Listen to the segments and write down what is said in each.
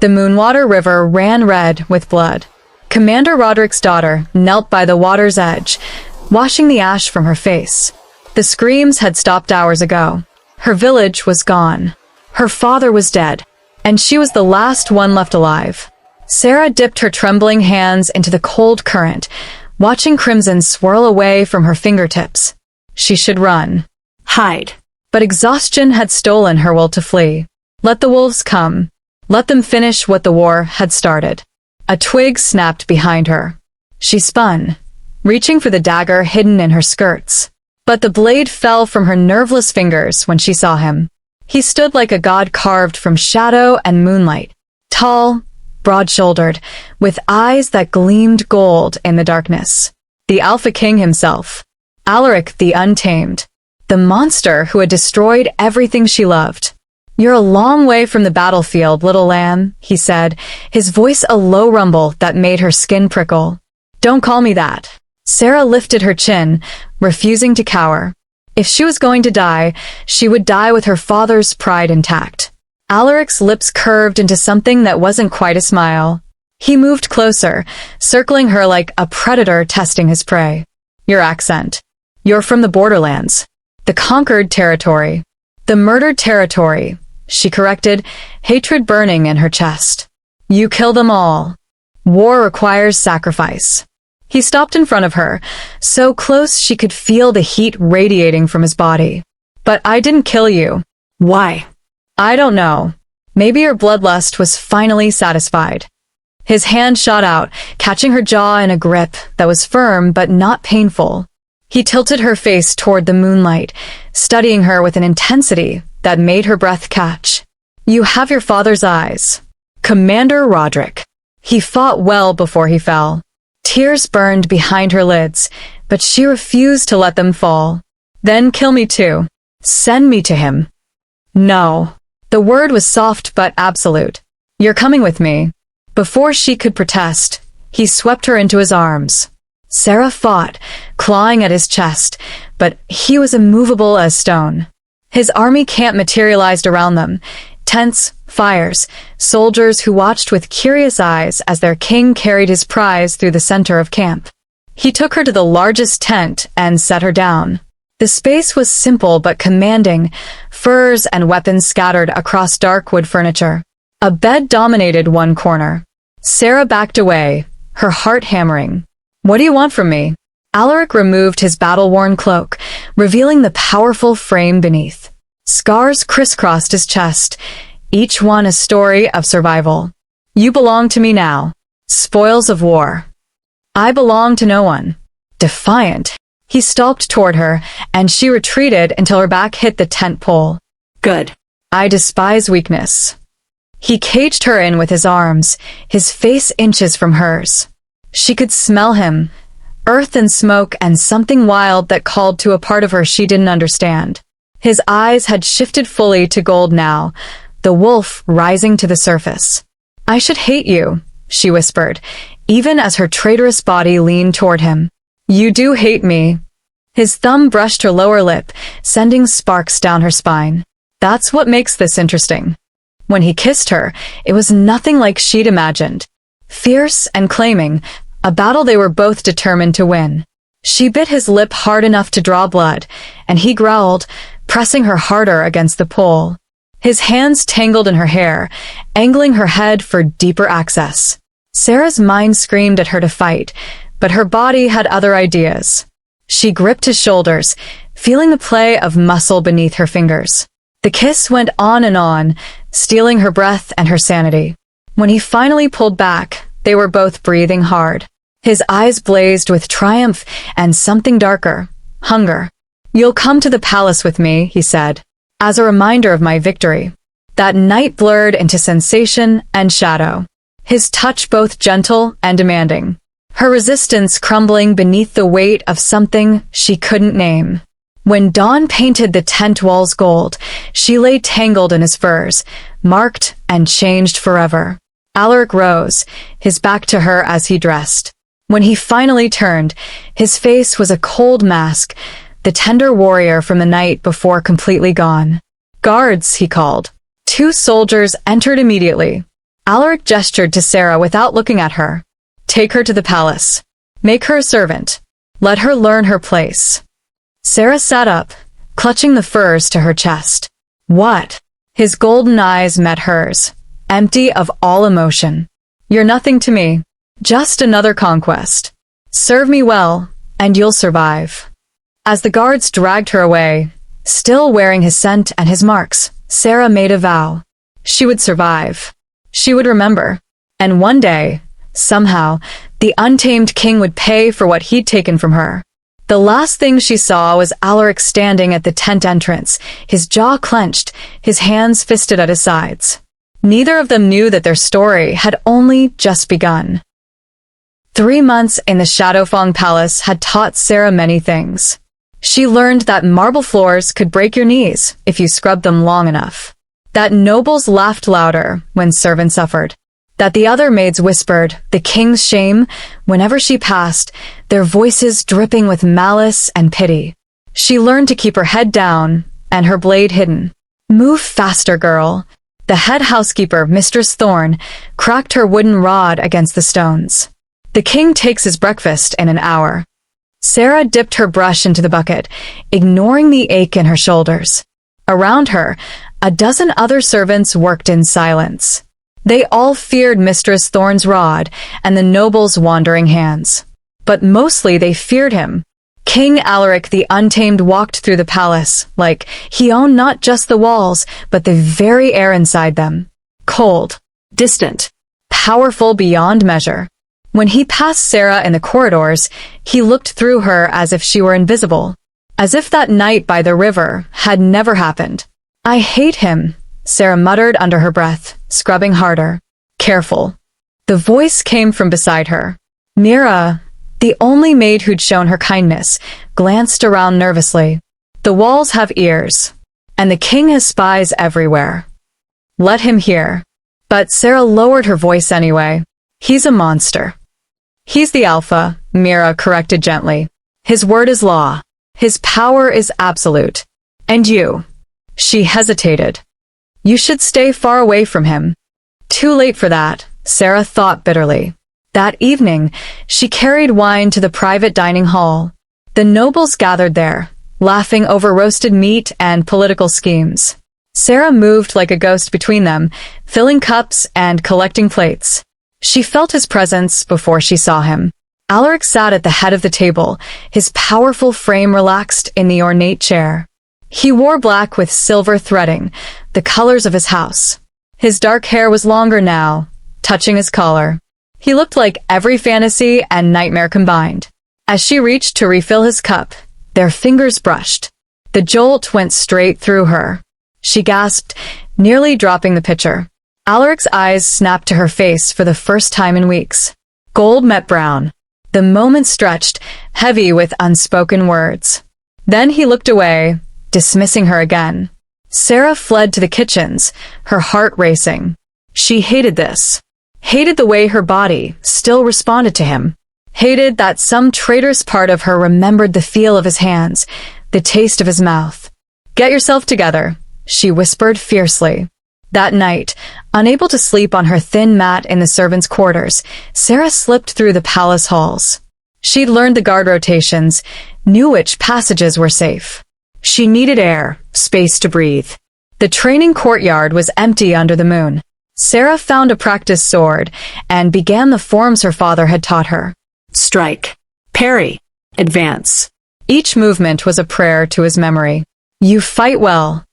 The Moonwater River ran red with blood. Commander Roderick's daughter knelt by the water's edge, washing the ash from her face. The screams had stopped hours ago. Her village was gone. Her father was dead, and she was the last one left alive. Sera dipped her trembling hands into the cold current, watching crimson swirl away from her fingertips. She should run. Hide. But exhaustion had stolen her will to flee. Let the wolves come. Let them finish what the war had started. A twig snapped behind her. She spun, reaching for the dagger hidden in her skirts. But the blade fell from her nerveless fingers when she saw him. He stood like a god carved from shadow and moonlight, tall, broad-shouldered, with eyes that gleamed gold in the darkness. The Alpha King himself, Alaric the Untamed, the monster who had destroyed everything she loved. "You're a long way from the battlefield, little lamb," he said, his voice a low rumble that made her skin prickle. "Don't call me that." Sera lifted her chin, refusing to cower. If she was going to die, she would die with her father's pride intact. Alaric's lips curved into something that wasn't quite a smile. He moved closer, circling her like a predator testing his prey. "Your accent. You're from the borderlands. The conquered territory. The murdered territory," she corrected, hatred burning in her chest. "You kill them all. War requires sacrifice." He stopped in front of her, so close she could feel the heat radiating from his body. "But I didn't kill you." "Why?" "I don't know. Maybe your bloodlust was finally satisfied." His hand shot out, catching her jaw in a grip that was firm but not painful. He tilted her face toward the moonlight, studying her with an intensity that made her breath catch. "You have your father's eyes. Commander Roderick. He fought well before he fell." Tears burned behind her lids, but she refused to let them fall. "Then kill me too. Send me to him." "No." The word was soft but absolute. "You're coming with me." Before she could protest, he swept her into his arms. Sera fought, clawing at his chest, but he was immovable as stone. His army camp materialized around them, tents, fires, soldiers who watched with curious eyes as their king carried his prize through the center of camp. He took her to the largest tent and set her down. The space was simple but commanding, furs and weapons scattered across dark wood furniture. A bed dominated one corner. Sera backed away, her heart hammering. "What do you want from me?" Alaric removed his battle-worn cloak, revealing the powerful frame beneath. Scars crisscrossed his chest, each one a story of survival. "You belong to me now. Spoils of war." "I belong to no one." Defiant, he stalked toward her, and she retreated until her back hit the tent pole. "Good. I despise weakness." He caged her in with his arms, his face inches from hers. She could smell him, earth and smoke and something wild that called to a part of her she didn't understand. His eyes had shifted fully to gold now, the wolf rising to the surface. "I should hate you," she whispered, even as her traitorous body leaned toward him. "You do hate me." His thumb brushed her lower lip, sending sparks down her spine. "That's what makes this interesting." When he kissed her, it was nothing like she'd imagined. Fierce and claiming, a battle they were both determined to win. She bit his lip hard enough to draw blood, and he growled, pressing her harder against the pole. His hands tangled in her hair, angling her head for deeper access. Sera's mind screamed at her to fight, but her body had other ideas. She gripped his shoulders, feeling the play of muscle beneath her fingers. The kiss went on and on, stealing her breath and her sanity. When he finally pulled back, they were both breathing hard. His eyes blazed with triumph and something darker, hunger. "You'll come to the palace with me," he said, as a reminder of my victory. That night blurred into sensation and shadow, his touch both gentle and demanding, her resistance crumbling beneath the weight of something she couldn't name. When dawn painted the tent walls gold, she lay tangled in his furs, marked and changed forever. Alaric rose, his back to her as he dressed. When he finally turned, his face was a cold mask, the tender warrior from the night before completely gone. "Guards," he called. 2 soldiers entered immediately. Alaric gestured to Sera without looking at her. Take her to the palace. Make her a servant. Let her learn her place. Sera sat up, clutching the furs to her chest. What? His golden eyes met hers, empty of all emotion. You're nothing to me. Just another conquest. Serve me well, and you'll survive. As the guards dragged her away, still wearing his scent and his marks, Sera made a vow. She would survive. She would remember. And one day, somehow, the untamed king would pay for what he'd taken from her. The last thing she saw was Alaric standing at the tent entrance, his jaw clenched, his hands fisted at his sides. Neither of them knew that their story had only just begun. 3 months in the Shadowfang Palace had taught Sera many things. She learned that marble floors could break your knees if you scrubbed them long enough. That nobles laughed louder when servants suffered. That the other maids whispered the king's shame whenever she passed, their voices dripping with malice and pity. She learned to keep her head down and her blade hidden. Move faster, girl. The head housekeeper, Mistress Thorn, cracked her wooden rod against the stones. The king takes his breakfast in an hour. Sera dipped her brush into the bucket, ignoring the ache in her shoulders. Around her, a dozen other servants worked in silence. They all feared Mistress Thorn's rod and the noble's wandering hands. But mostly they feared him. King Alaric the Untamed walked through the palace like he owned not just the walls, but the very air inside them. Cold, distant, powerful beyond measure. When he passed Sera in the corridors, he looked through her as if she were invisible, as if that night by the river had never happened. I hate him, Sera muttered under her breath, scrubbing harder. Careful. The voice came from beside her. Mira, the only maid who'd shown her kindness, glanced around nervously. The walls have ears, and the king has spies everywhere. Let him hear. But Sera lowered her voice anyway. He's a monster. He's the Alpha, Mira corrected gently. His word is law. His power is absolute. And you. She hesitated. You should stay far away from him. Too late for that, Sera thought bitterly. That evening, she carried wine to the private dining hall. The nobles gathered there, laughing over roasted meat and political schemes. Sera moved like a ghost between them, filling cups and collecting plates. She felt his presence before she saw him. Alaric sat at the head of the table, his powerful frame relaxed in the ornate chair. He wore black with silver threading, the colors of his house. His dark hair was longer now, touching his collar. He looked like every fantasy and nightmare combined. As she reached to refill his cup, their fingers brushed. The jolt went straight through her. She gasped, nearly dropping the pitcher. Alaric's eyes snapped to her face for the first time in weeks. Gold met brown. The moment stretched, heavy with unspoken words. Then he looked away, dismissing her again. Sera fled to the kitchens, her heart racing. She hated this. Hated the way her body still responded to him. Hated that some traitorous part of her remembered the feel of his hands, the taste of his mouth. Get yourself together, she whispered fiercely. That night, unable to sleep on her thin mat in the servants' quarters, Sera slipped through the palace halls. She'd learned the guard rotations, knew which passages were safe. She needed air, space to breathe. The training courtyard was empty under the moon. Sera found a practice sword and began the forms her father had taught her. Strike, parry, advance. Each movement was a prayer to his memory. You fight well.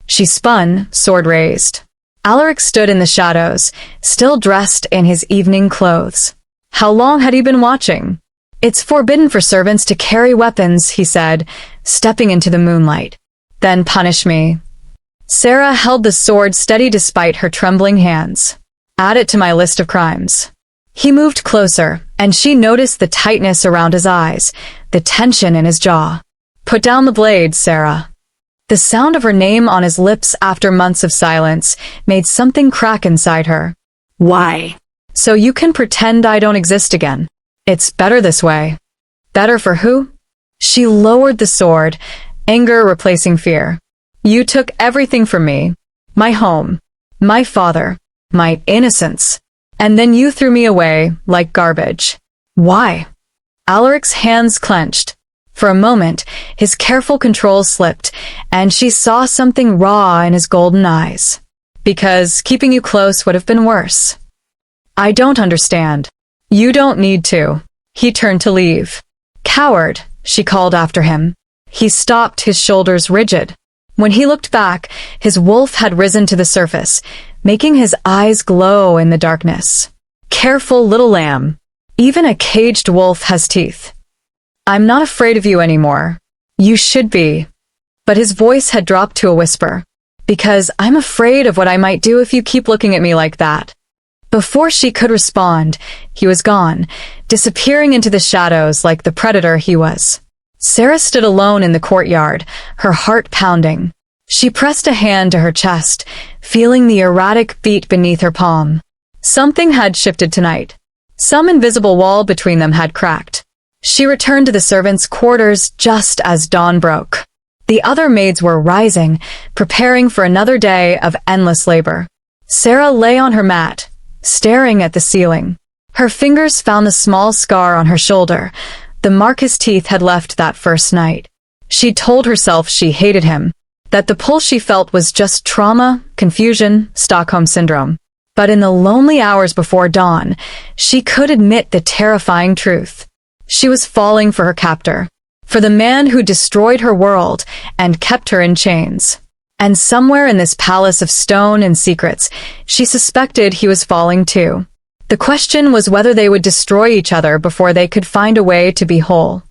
She spun, sword raised. Alaric stood in the shadows, still dressed in his evening clothes. How long had he been watching? It's forbidden for servants to carry weapons, he said, stepping into the moonlight. Then punish me. Sera held the sword steady despite her trembling hands. Add it to my list of crimes. He moved closer, and she noticed the tightness around his eyes, the tension in his jaw. Put down the blade, Sera. The sound of her name on his lips after months of silence made something crack inside her. Why? So you can pretend I don't exist again. It's better this way. Better for who? She lowered the sword, anger replacing fear. You took everything from me. My home. My father. my innocence. And then you threw me away like garbage. Why? Alaric's hands clenched. For a moment, his careful control slipped, and she saw something raw in his golden eyes. Because keeping you close would have been worse. I don't understand. You don't need to. He turned to leave. Coward, she called after him. He stopped, his shoulders rigid. When he looked back, his wolf had risen to the surface, making his eyes glow in the darkness. Careful little lamb. Even a caged wolf has teeth. I'm not afraid of you anymore. You should be. But his voice had dropped to a whisper. Because I'm afraid of what I might do if you keep looking at me like that. Before she could respond, he was gone, disappearing into the shadows like the predator he was. Sera stood alone in the courtyard, her heart pounding. She pressed a hand to her chest, feeling the erratic beat beneath her palm. Something had shifted tonight. Some invisible wall between them had cracked. She returned to the servants' quarters just as dawn broke. The other maids were rising, preparing for another day of endless labor. Sera lay on her mat, staring at the ceiling. Her fingers found the small scar on her shoulder, the mark his teeth had left that first night. She told herself she hated him, that the pull she felt was just trauma, confusion, Stockholm Syndrome. But in the lonely hours before dawn, she could admit the terrifying truth. She was falling for her captor, for the man who destroyed her world and kept her in chains. And somewhere in this palace of stone and secrets, she suspected he was falling too. The question was whether they would destroy each other before they could find a way to be whole.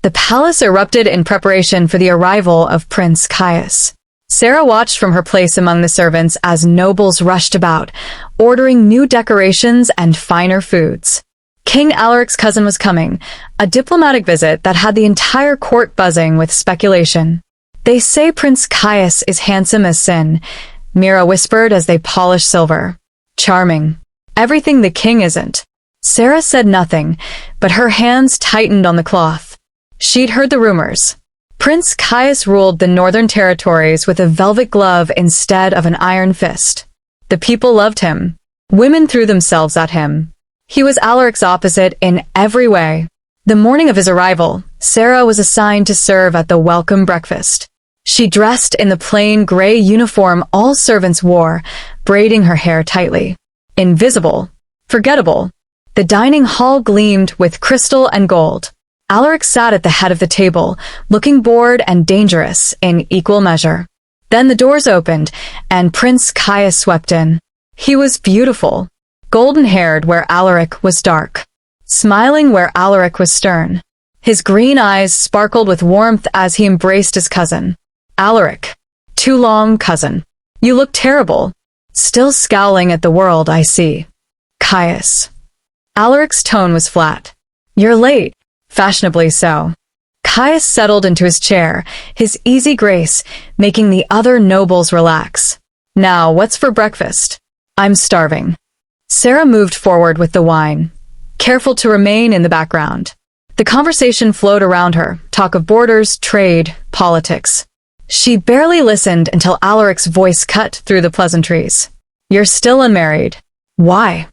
The palace erupted in preparation for the arrival of Prince Caius. Sera watched from her place among the servants as nobles rushed about, ordering new decorations and finer foods. King Alaric's cousin was coming, a diplomatic visit that had the entire court buzzing with speculation. They say Prince Caius is handsome as sin, Mira whispered as they polished silver. Charming. Everything the king isn't. Sera said nothing, but her hands tightened on the cloth. She'd heard the rumors. Prince Caius ruled the northern territories with a velvet glove instead of an iron fist. The people loved him. Women threw themselves at him. He was Alaric's opposite in every way. The morning of his arrival, Sera was assigned to serve at the welcome breakfast. She dressed in the plain gray uniform all servants wore, braiding her hair tightly. Invisible. Forgettable. The dining hall gleamed with crystal and gold. Alaric sat at the head of the table, looking bored and dangerous in equal measure. Then the doors opened, and Prince Caius swept in. He was beautiful, golden-haired where Alaric was dark, smiling where Alaric was stern. His green eyes sparkled with warmth as he embraced his cousin. Alaric. Too long, cousin. You look terrible. Still scowling at the world, I see. Caius. Alaric's tone was flat. You're late. Fashionably so. Caius settled into his chair, his easy grace making the other nobles relax. Now, what's for breakfast? I'm starving. Sera moved forward with the wine, careful to remain in the background. The conversation flowed around her, talk of borders, trade, politics. She barely listened until Alaric's voice cut through the pleasantries. You're still unmarried. Why?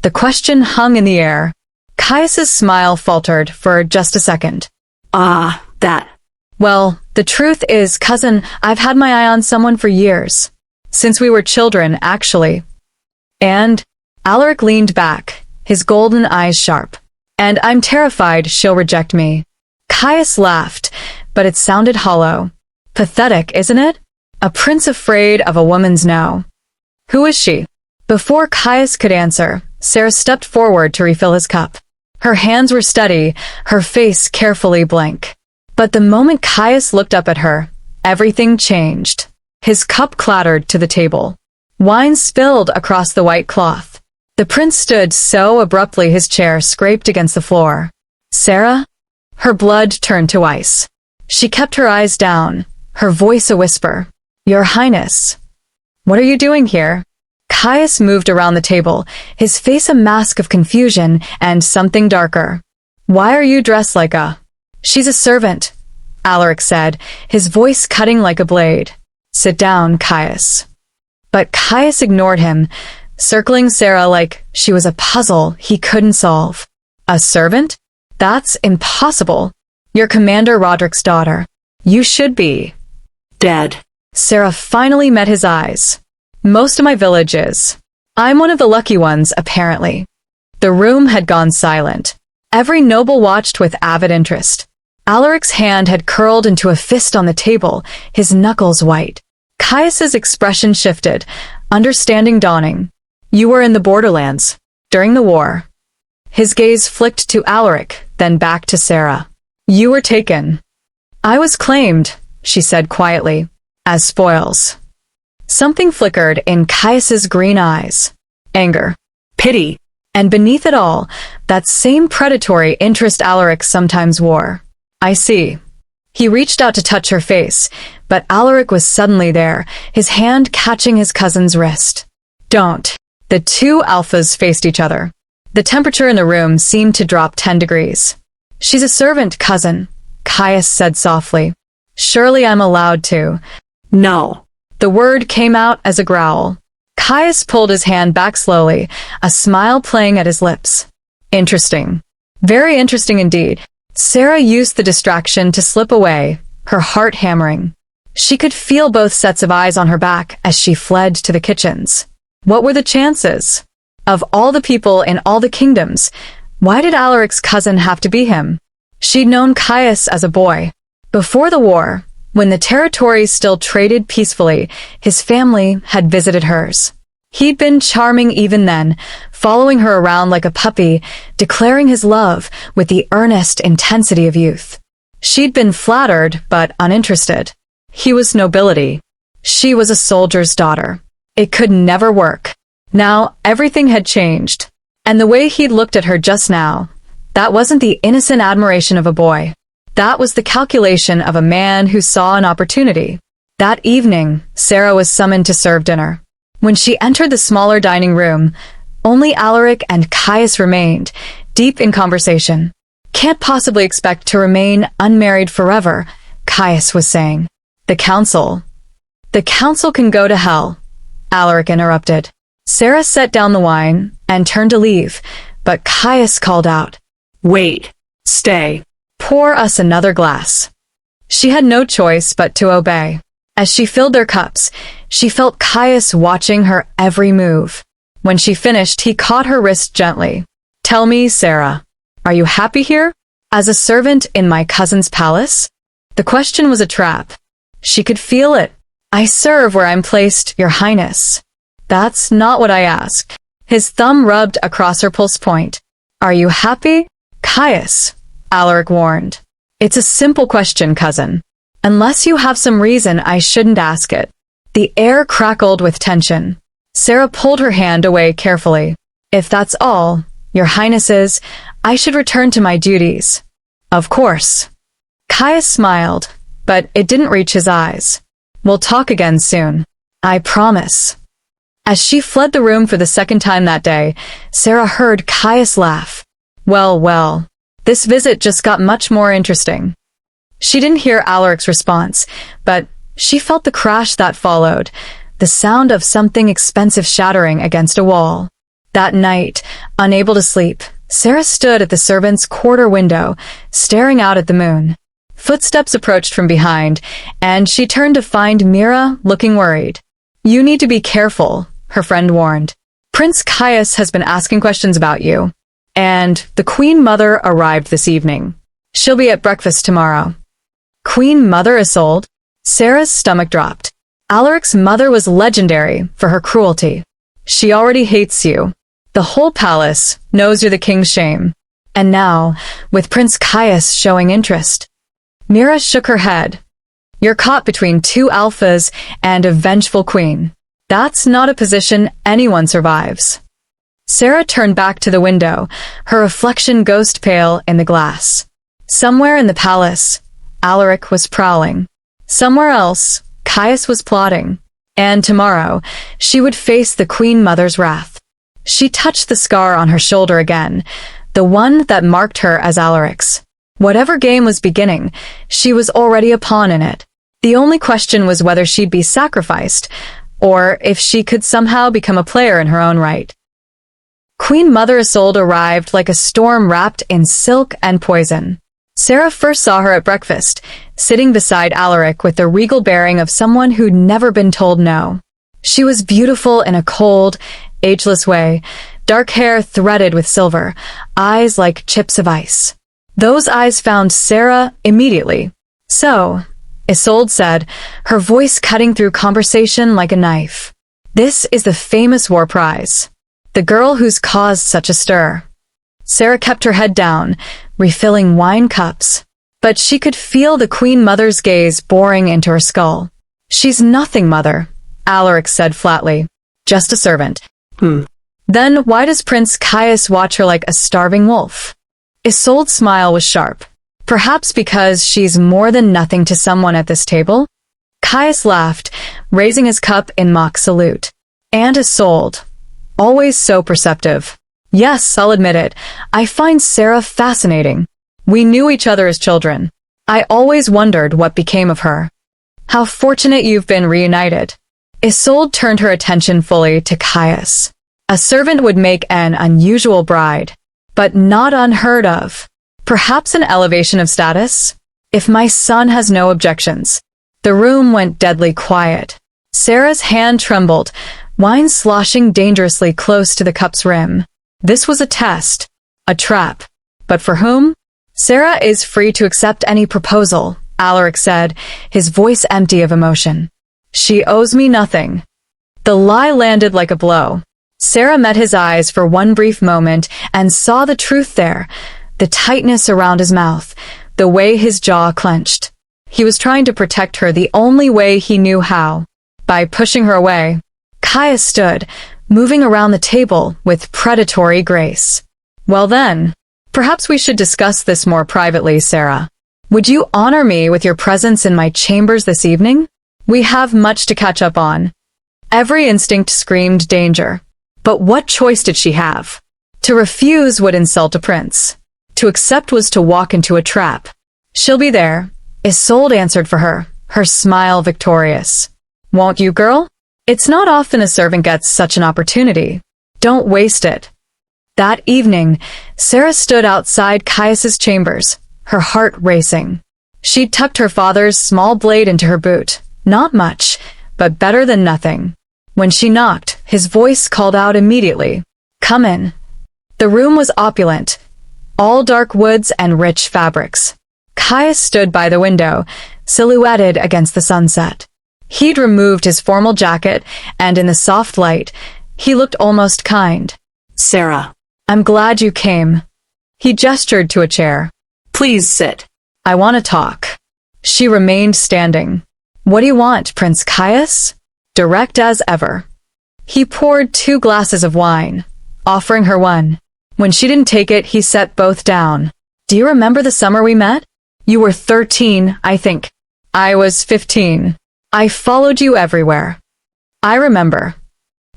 The question hung in the air. Caius's smile faltered for just a second. That. Well, the truth is, cousin, I've had my eye on someone for years. Since we were children, actually. And? Alaric leaned back, his golden eyes sharp. And I'm terrified she'll reject me. Caius laughed, but it sounded hollow. Pathetic, isn't it? A prince afraid of a woman's no. Who is she? Before Caius could answer, Sera stepped forward to refill his cup. Her hands were steady, her face carefully blank. But the moment Caius looked up at her, everything changed. His cup clattered to the table. Wine spilled across the white cloth. The prince stood so abruptly his chair scraped against the floor. Sera? Her blood turned to ice. She kept her eyes down, her voice a whisper. Your Highness. What are you doing here? Caius moved around the table, his face a mask of confusion and something darker. Why are you dressed like a... She's a servant, Alaric said, his voice cutting like a blade. Sit down, Caius. But Caius ignored him, circling Sera like she was a puzzle he couldn't solve. A servant? That's impossible. You're Commander Roderick's daughter. You should be... dead. Sera finally met his eyes. Most of my village is. I'm one of the lucky ones, apparently. The room had gone silent. Every noble watched with avid interest. Alaric's hand had curled into a fist on the table, his knuckles white. Caius's expression shifted, understanding dawning. You were in the borderlands, during the war. His gaze flicked to Alaric, then back to Sera. You were taken. I was claimed, she said quietly, as spoils. Something flickered in Caius's green eyes. Anger. Pity. And beneath it all, that same predatory interest Alaric sometimes wore. I see. He reached out to touch her face, but Alaric was suddenly there, his hand catching his cousin's wrist. Don't. The two alphas faced each other. The temperature in the room seemed to drop 10 degrees. She's a servant, cousin, Caius said softly. Surely I'm allowed to. No. The word came out as a growl. Caius pulled his hand back slowly, a smile playing at his lips. Interesting. Very interesting indeed. Sera used the distraction to slip away, her heart hammering. She could feel both sets of eyes on her back as she fled to the kitchens. What were the chances? Of all the people in all the kingdoms, why did Alaric's cousin have to be him? She'd known Caius as a boy. Before the war, when the territories still traded peacefully, his family had visited hers. He'd been charming even then, following her around like a puppy, declaring his love with the earnest intensity of youth. She'd been flattered, but uninterested. He was nobility. She was a soldier's daughter. It could never work. Now, everything had changed. And the way he'd looked at her just now, that wasn't the innocent admiration of a boy. That was the calculation of a man who saw an opportunity. That evening, Sera was summoned to serve dinner. When she entered the smaller dining room, only Alaric and Caius remained, deep in conversation. Can't possibly expect to remain unmarried forever, Caius was saying. The council can go to hell, Alaric interrupted. Sera set down the wine and turned to leave, but Caius called out, Wait, stay. Pour us another glass. She had no choice but to obey. As she filled their cups, she felt Caius watching her every move. When she finished, he caught her wrist gently. Tell me, Sera, are you happy here? As a servant in my cousin's palace? The question was a trap. She could feel it. I serve where I'm placed, Your Highness. That's not what I asked. His thumb rubbed across her pulse point. Are you happy? Caius, Alaric warned. It's a simple question, cousin. Unless you have some reason I shouldn't ask it. The air crackled with tension. Sera pulled her hand away carefully. If that's all, Your Highnesses, I should return to my duties. Of course. Caius smiled, but it didn't reach his eyes. We'll talk again soon. I promise. As she fled the room for the second time that day, Sera heard Caius laugh. Well, this visit just got much more interesting. She didn't hear Alaric's response, but she felt the crash that followed, the sound of something expensive shattering against a wall. That night, unable to sleep, Sera stood at the servants' quarter window, staring out at the moon. Footsteps approached from behind, and she turned to find Mira looking worried. You need to be careful, her friend warned. Prince Caius has been asking questions about you. And the Queen Mother arrived this evening. She'll be at breakfast tomorrow. Queen Mother Isolde? Sera's stomach dropped. Alaric's mother was legendary for her cruelty. She already hates you. The whole palace knows you're the king's shame. And now, with Prince Caius showing interest. Mira shook her head. You're caught between two alphas and a vengeful queen. That's not a position anyone survives. Sera turned back to the window, her reflection ghost pale in the glass. Somewhere in the palace, Alaric was prowling. Somewhere else, Caius was plotting. And tomorrow, she would face the Queen Mother's wrath. She touched the scar on her shoulder again, the one that marked her as Alaric's. Whatever game was beginning, she was already a pawn in it. The only question was whether she'd be sacrificed, or if she could somehow become a player in her own right. Queen Mother Isolde arrived like a storm wrapped in silk and poison. Sera first saw her at breakfast, sitting beside Alaric with the regal bearing of someone who'd never been told no. She was beautiful in a cold, ageless way, dark hair threaded with silver, eyes like chips of ice. Those eyes found Sera immediately. So, Isolde said, her voice cutting through conversation like a knife. This is the famous war prize. The girl who's caused such a stir. Sera kept her head down, refilling wine cups. But she could feel the Queen Mother's gaze boring into her skull. She's nothing, Mother, Alaric said flatly. Just a servant. Then why does Prince Caius watch her like a starving wolf? Isolde's smile was sharp. Perhaps because she's more than nothing to someone at this table? Caius laughed, raising his cup in mock salute. And Isolde. Always so perceptive. Yes, I'll admit it. I find Sera fascinating. We knew each other as children. I always wondered what became of her. How fortunate you've been reunited. Isolde turned her attention fully to Caius. A servant would make an unusual bride, but not unheard of. Perhaps an elevation of status? If my son has no objections. The room went deadly quiet. Sera's hand trembled, wine sloshing dangerously close to the cup's rim. This was a test, a trap. But for whom? Sera is free to accept any proposal, Alaric said, his voice empty of emotion. She owes me nothing. The lie landed like a blow. Sera met his eyes for one brief moment and saw the truth there, the tightness around his mouth, the way his jaw clenched. He was trying to protect her the only way he knew how, by pushing her away. Caius stood, moving around the table with predatory grace. Well then, perhaps we should discuss this more privately, Sera. Would you honor me with your presence in my chambers this evening? We have much to catch up on. Every instinct screamed danger. But what choice did she have? To refuse would insult a prince. To accept was to walk into a trap. She'll be there, Isolde answered for her, her smile victorious. Won't you, girl? It's not often a servant gets such an opportunity. Don't waste it. That evening, Sera stood outside Caius's chambers, her heart racing. She'd tucked her father's small blade into her boot. Not much, but better than nothing. When she knocked, his voice called out immediately. Come in. The room was opulent, all dark woods and rich fabrics. Caius stood by the window, silhouetted against the sunset. He'd removed his formal jacket, and in the soft light, he looked almost kind. Sera. I'm glad you came. He gestured to a chair. Please sit. I want to talk. She remained standing. What do you want, Prince Caius? Direct as ever. He poured 2 glasses of wine, offering her one. When she didn't take it, he set both down. Do you remember the summer we met? You were 13, I think. I was 15. I followed you everywhere. I remember.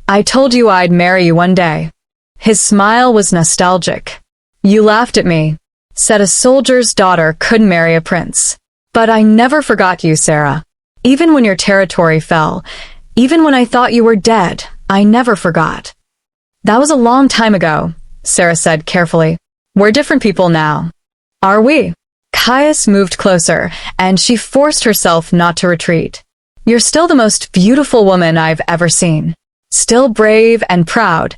I told you I'd marry you one day. His smile was nostalgic. You laughed at me, said a soldier's daughter couldn't marry a prince. But I never forgot you, Sera. Even when your territory fell, even when I thought you were dead, I never forgot. That was a long time ago, Sera said carefully. We're different people now. Are we? Caius moved closer, and she forced herself not to retreat. You're still the most beautiful woman I've ever seen. Still brave and proud,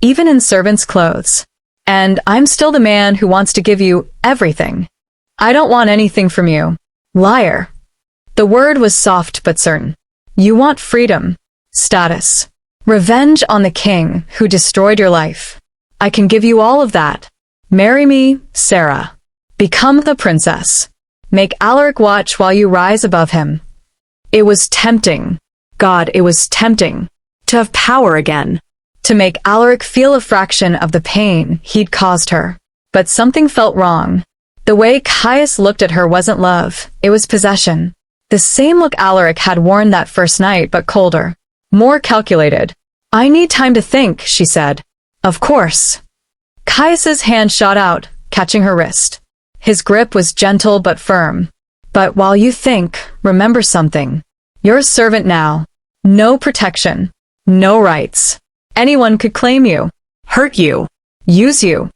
even in servant's clothes. And I'm still the man who wants to give you everything. I don't want anything from you. Liar. The word was soft but certain. You want freedom, status, revenge on the king who destroyed your life. I can give you all of that. Marry me, Sera. Become the princess. Make Alaric watch while you rise above him. It was tempting. God, it was tempting. To have power again. To make Alaric feel a fraction of the pain he'd caused her. But something felt wrong. The way Caius looked at her wasn't love, it was possession. The same look Alaric had worn that first night, but colder. more calculated. I need time to think, she said. Of course. Caius's hand shot out, catching her wrist. His grip was gentle but firm. But while you think, remember something. You're a servant now. No protection. No rights. Anyone could claim you, hurt you, use you.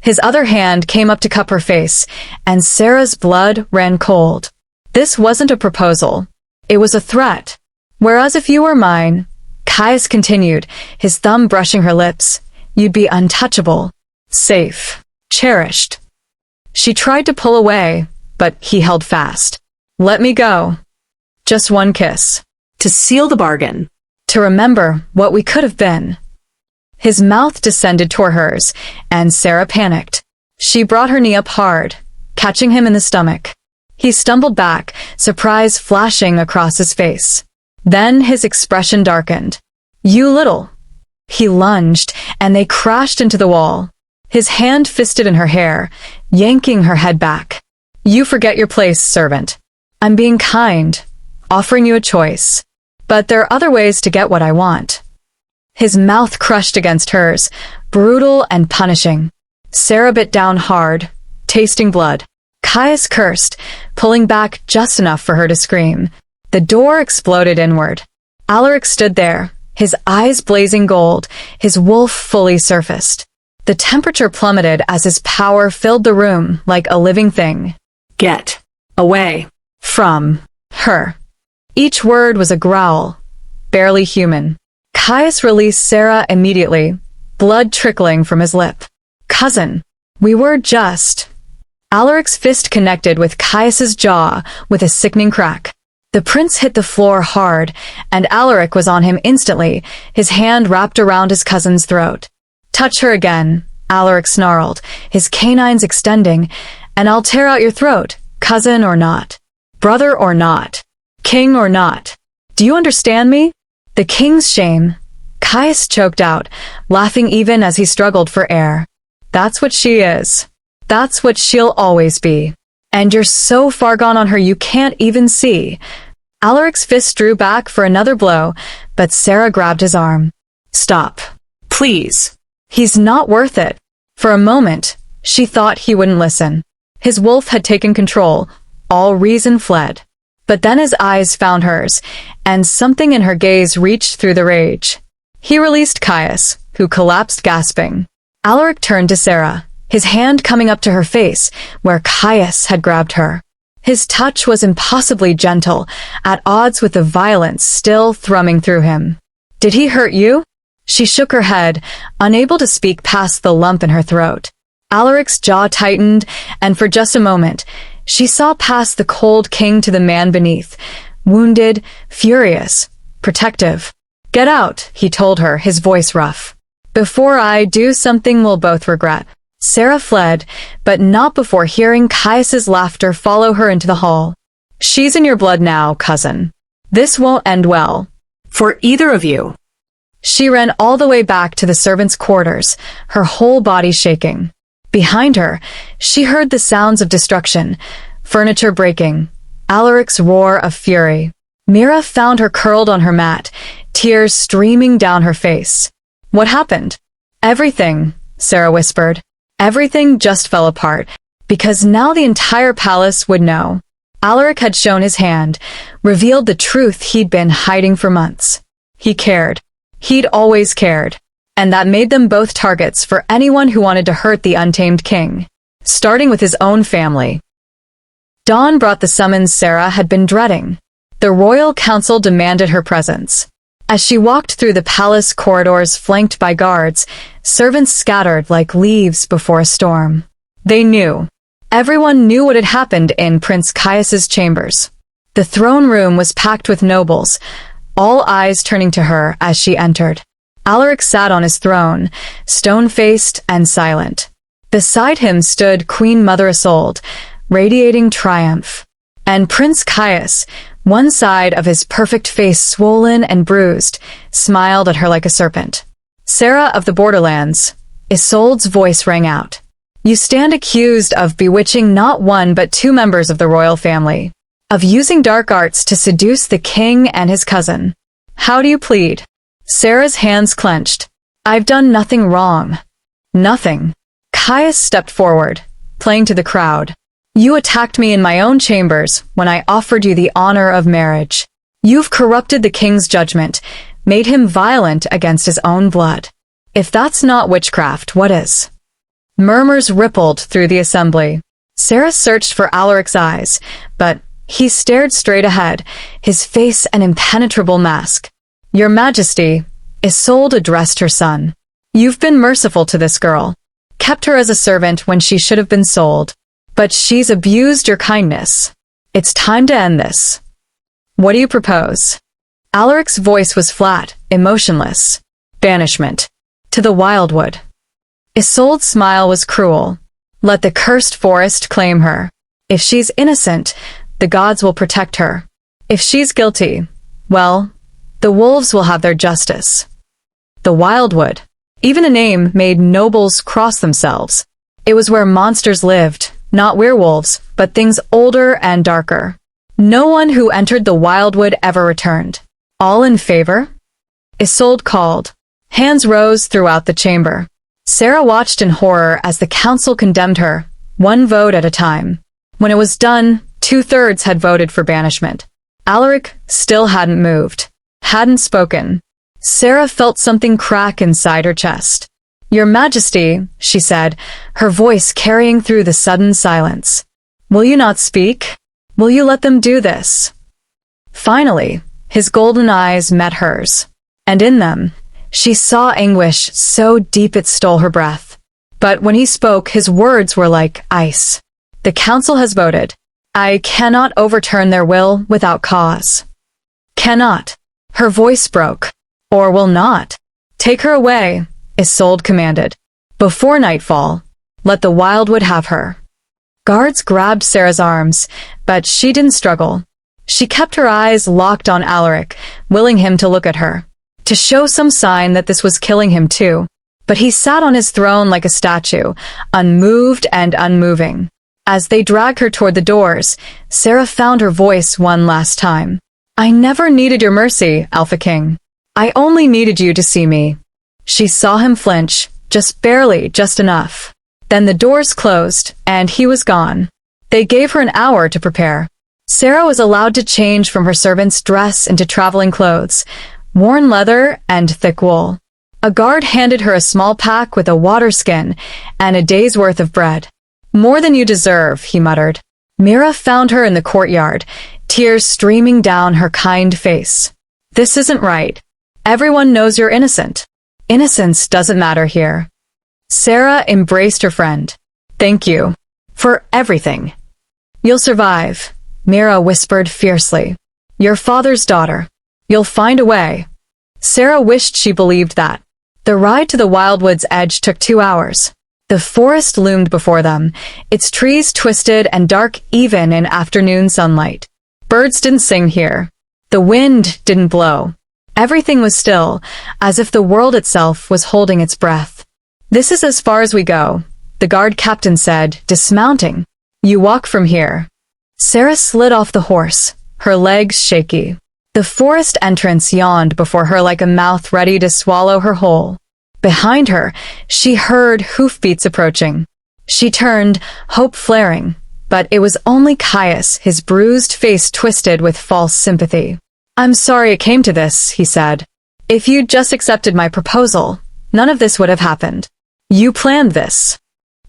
His other hand came up to cup her face, and Sera's blood ran cold. This wasn't a proposal. It was a threat. Whereas if you were mine, Caius continued, his thumb brushing her lips, you'd be untouchable, safe, cherished. She tried to pull away, but he held fast. Let me go. Just one kiss. To seal the bargain. To remember what we could have been. His mouth descended toward hers, and Sera panicked. She brought her knee up hard, catching him in the stomach. He stumbled back, surprise flashing across his face. Then his expression darkened. You little. He lunged, and they crashed into the wall. His hand fisted in her hair, yanking her head back. You forget your place, servant. I'm being kind, offering you a choice. But there are other ways to get what I want. His mouth crushed against hers, brutal and punishing. Sera bit down hard, tasting blood. Caius cursed, pulling back just enough for her to scream. The door exploded inward. Alaric stood there, his eyes blazing gold, his wolf fully surfaced. The temperature plummeted as his power filled the room like a living thing. Get away From her. Each word was a growl, barely human. Caius released Sera immediately, blood trickling from his lip. Cousin, we were just... Alaric's fist connected with Caius's jaw with a sickening crack. The prince hit the floor hard, and Alaric was on him instantly, his hand wrapped around his cousin's throat. Touch her again, Alaric snarled, his canines extending, and I'll tear out your throat, cousin or not. Brother or not. King or not. Do you understand me? The king's shame. Caius choked out, laughing even as he struggled for air. That's what she is. That's what she'll always be. And you're so far gone on her you can't even see. Alaric's fist drew back for another blow, but Sera grabbed his arm. Stop. Please. He's not worth it. For a moment, she thought he wouldn't listen. His wolf had taken control. All reason fled. But then his eyes found hers, and something in her gaze reached through the rage. He released Caius, who collapsed gasping. Alaric turned to Sera, his hand coming up to her face, where Caius had grabbed her. His touch was impossibly gentle, at odds with the violence still thrumming through him. Did he hurt you? She shook her head, unable to speak past the lump in her throat. Alaric's jaw tightened, and for just a moment, she saw past the cold king to the man beneath, wounded, furious, protective. Get out, he told her, his voice rough. Before I do something we'll both regret. Sera fled, but not before hearing Caius's laughter follow her into the hall. She's in your blood now, cousin. This won't end well. For either of you. She ran all the way back to the servants' quarters, her whole body shaking. Behind her, she heard the sounds of destruction, furniture breaking, Alaric's roar of fury. Mira found her curled on her mat, tears streaming down her face. What happened? Everything, Sera whispered. Everything just fell apart, because now the entire palace would know. Alaric had shown his hand, revealed the truth he'd been hiding for months. He cared. He'd always cared. And that made them both targets for anyone who wanted to hurt the untamed king, starting with his own family. Dawn brought the summons Sera had been dreading. The royal council demanded her presence. As she walked through the palace corridors flanked by guards, servants scattered like leaves before a storm. They knew. Everyone knew what had happened in Prince Caius's chambers. The throne room was packed with nobles, all eyes turning to her as she entered. Alaric sat on his throne, stone-faced and silent. Beside him stood Queen Mother Isolde, radiating triumph. And Prince Caius, one side of his perfect face swollen and bruised, smiled at her like a serpent. Sera of the Borderlands, Isolde's voice rang out. You stand accused of bewitching not one but two members of the royal family, of using dark arts to seduce the king and his cousin. How do you plead? Sera's hands clenched. I've done nothing wrong. Nothing. Caius stepped forward, playing to the crowd. You attacked me in my own chambers when I offered you the honor of marriage. You've corrupted the king's judgment, made him violent against his own blood. If that's not witchcraft, what is? Murmurs rippled through the assembly. Sera searched for Alaric's eyes, but he stared straight ahead, his face an impenetrable mask. Your Majesty, Isolde addressed her son. You've been merciful to this girl, kept her as a servant when she should have been sold, but she's abused your kindness. It's time to end this. What do you propose? Alaric's voice was flat, emotionless. Banishment. To the wildwood. Isolde's smile was cruel. Let the cursed forest claim her. If she's innocent, the gods will protect her. If she's guilty, well, the wolves will have their justice. The wildwood. Even a name made nobles cross themselves. It was where monsters lived, not werewolves, but things older and darker. No one who entered the wildwood ever returned. All in favor? Isolde called. Hands rose throughout the chamber. Sera watched in horror as the council condemned her, one vote at a time. When it was done, 2/3 had voted for banishment. Alaric still hadn't moved, hadn't spoken. Sera felt something crack inside her chest. Your Majesty, she said, her voice carrying through the sudden silence. Will you not speak? Will you let them do this? Finally, his golden eyes met hers, and in them, she saw anguish so deep it stole her breath. But when he spoke, his words were like ice. The council has voted. I cannot overturn their will without cause. Cannot. Her voice broke. Or will not. Take her away, Isolde commanded. Before nightfall, let the wildwood have her. Guards grabbed Sera's arms, but she didn't struggle. She kept her eyes locked on Alaric, willing him to look at her, to show some sign that this was killing him too. But he sat on his throne like a statue, unmoved and unmoving. As they dragged her toward the doors, Sera found her voice one last time. I never needed your mercy, Alpha King. I only needed you to see me. She saw him flinch, just barely, just enough. Then the doors closed, and he was gone. They gave her an hour to prepare. Sera was allowed to change from her servant's dress into traveling clothes, worn leather and thick wool. A guard handed her a small pack with a water skin and a day's worth of bread. More than you deserve, he muttered. Mira found her in the courtyard, tears streaming down her kind face. This isn't right. Everyone knows you're innocent. Innocence doesn't matter here. Sera embraced her friend. Thank you. For everything. You'll survive, Mira whispered fiercely. Your father's daughter. You'll find a way. Sera wished she believed that. The ride to the wildwood's edge took 2 hours. The forest loomed before them, its trees twisted and dark even in afternoon sunlight. Birds didn't sing here. The wind didn't blow. Everything was still, as if the world itself was holding its breath. This is as far as we go, the guard captain said, dismounting. You walk from here. Sera slid off the horse, her legs shaky. The forest entrance yawned before her like a mouth ready to swallow her whole. Behind her, she heard hoofbeats approaching. She turned, hope flaring, but it was only Caius, his bruised face twisted with false sympathy. I'm sorry it came to this, he said. If you'd just accepted my proposal, none of this would have happened. You planned this.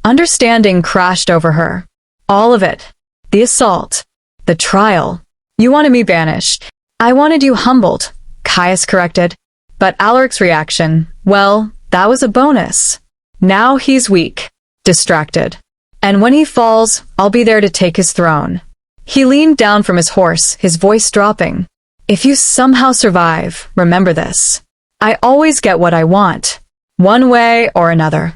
Understanding crashed over her. All of it. The assault. The trial. You wanted me banished. I wanted you humbled, Caius corrected. But Alaric's reaction, well, that was a bonus. Now he's weak, distracted. And when he falls, I'll be there to take his throne. He leaned down from his horse, his voice dropping. If you somehow survive, remember this. I always get what I want, one way or another.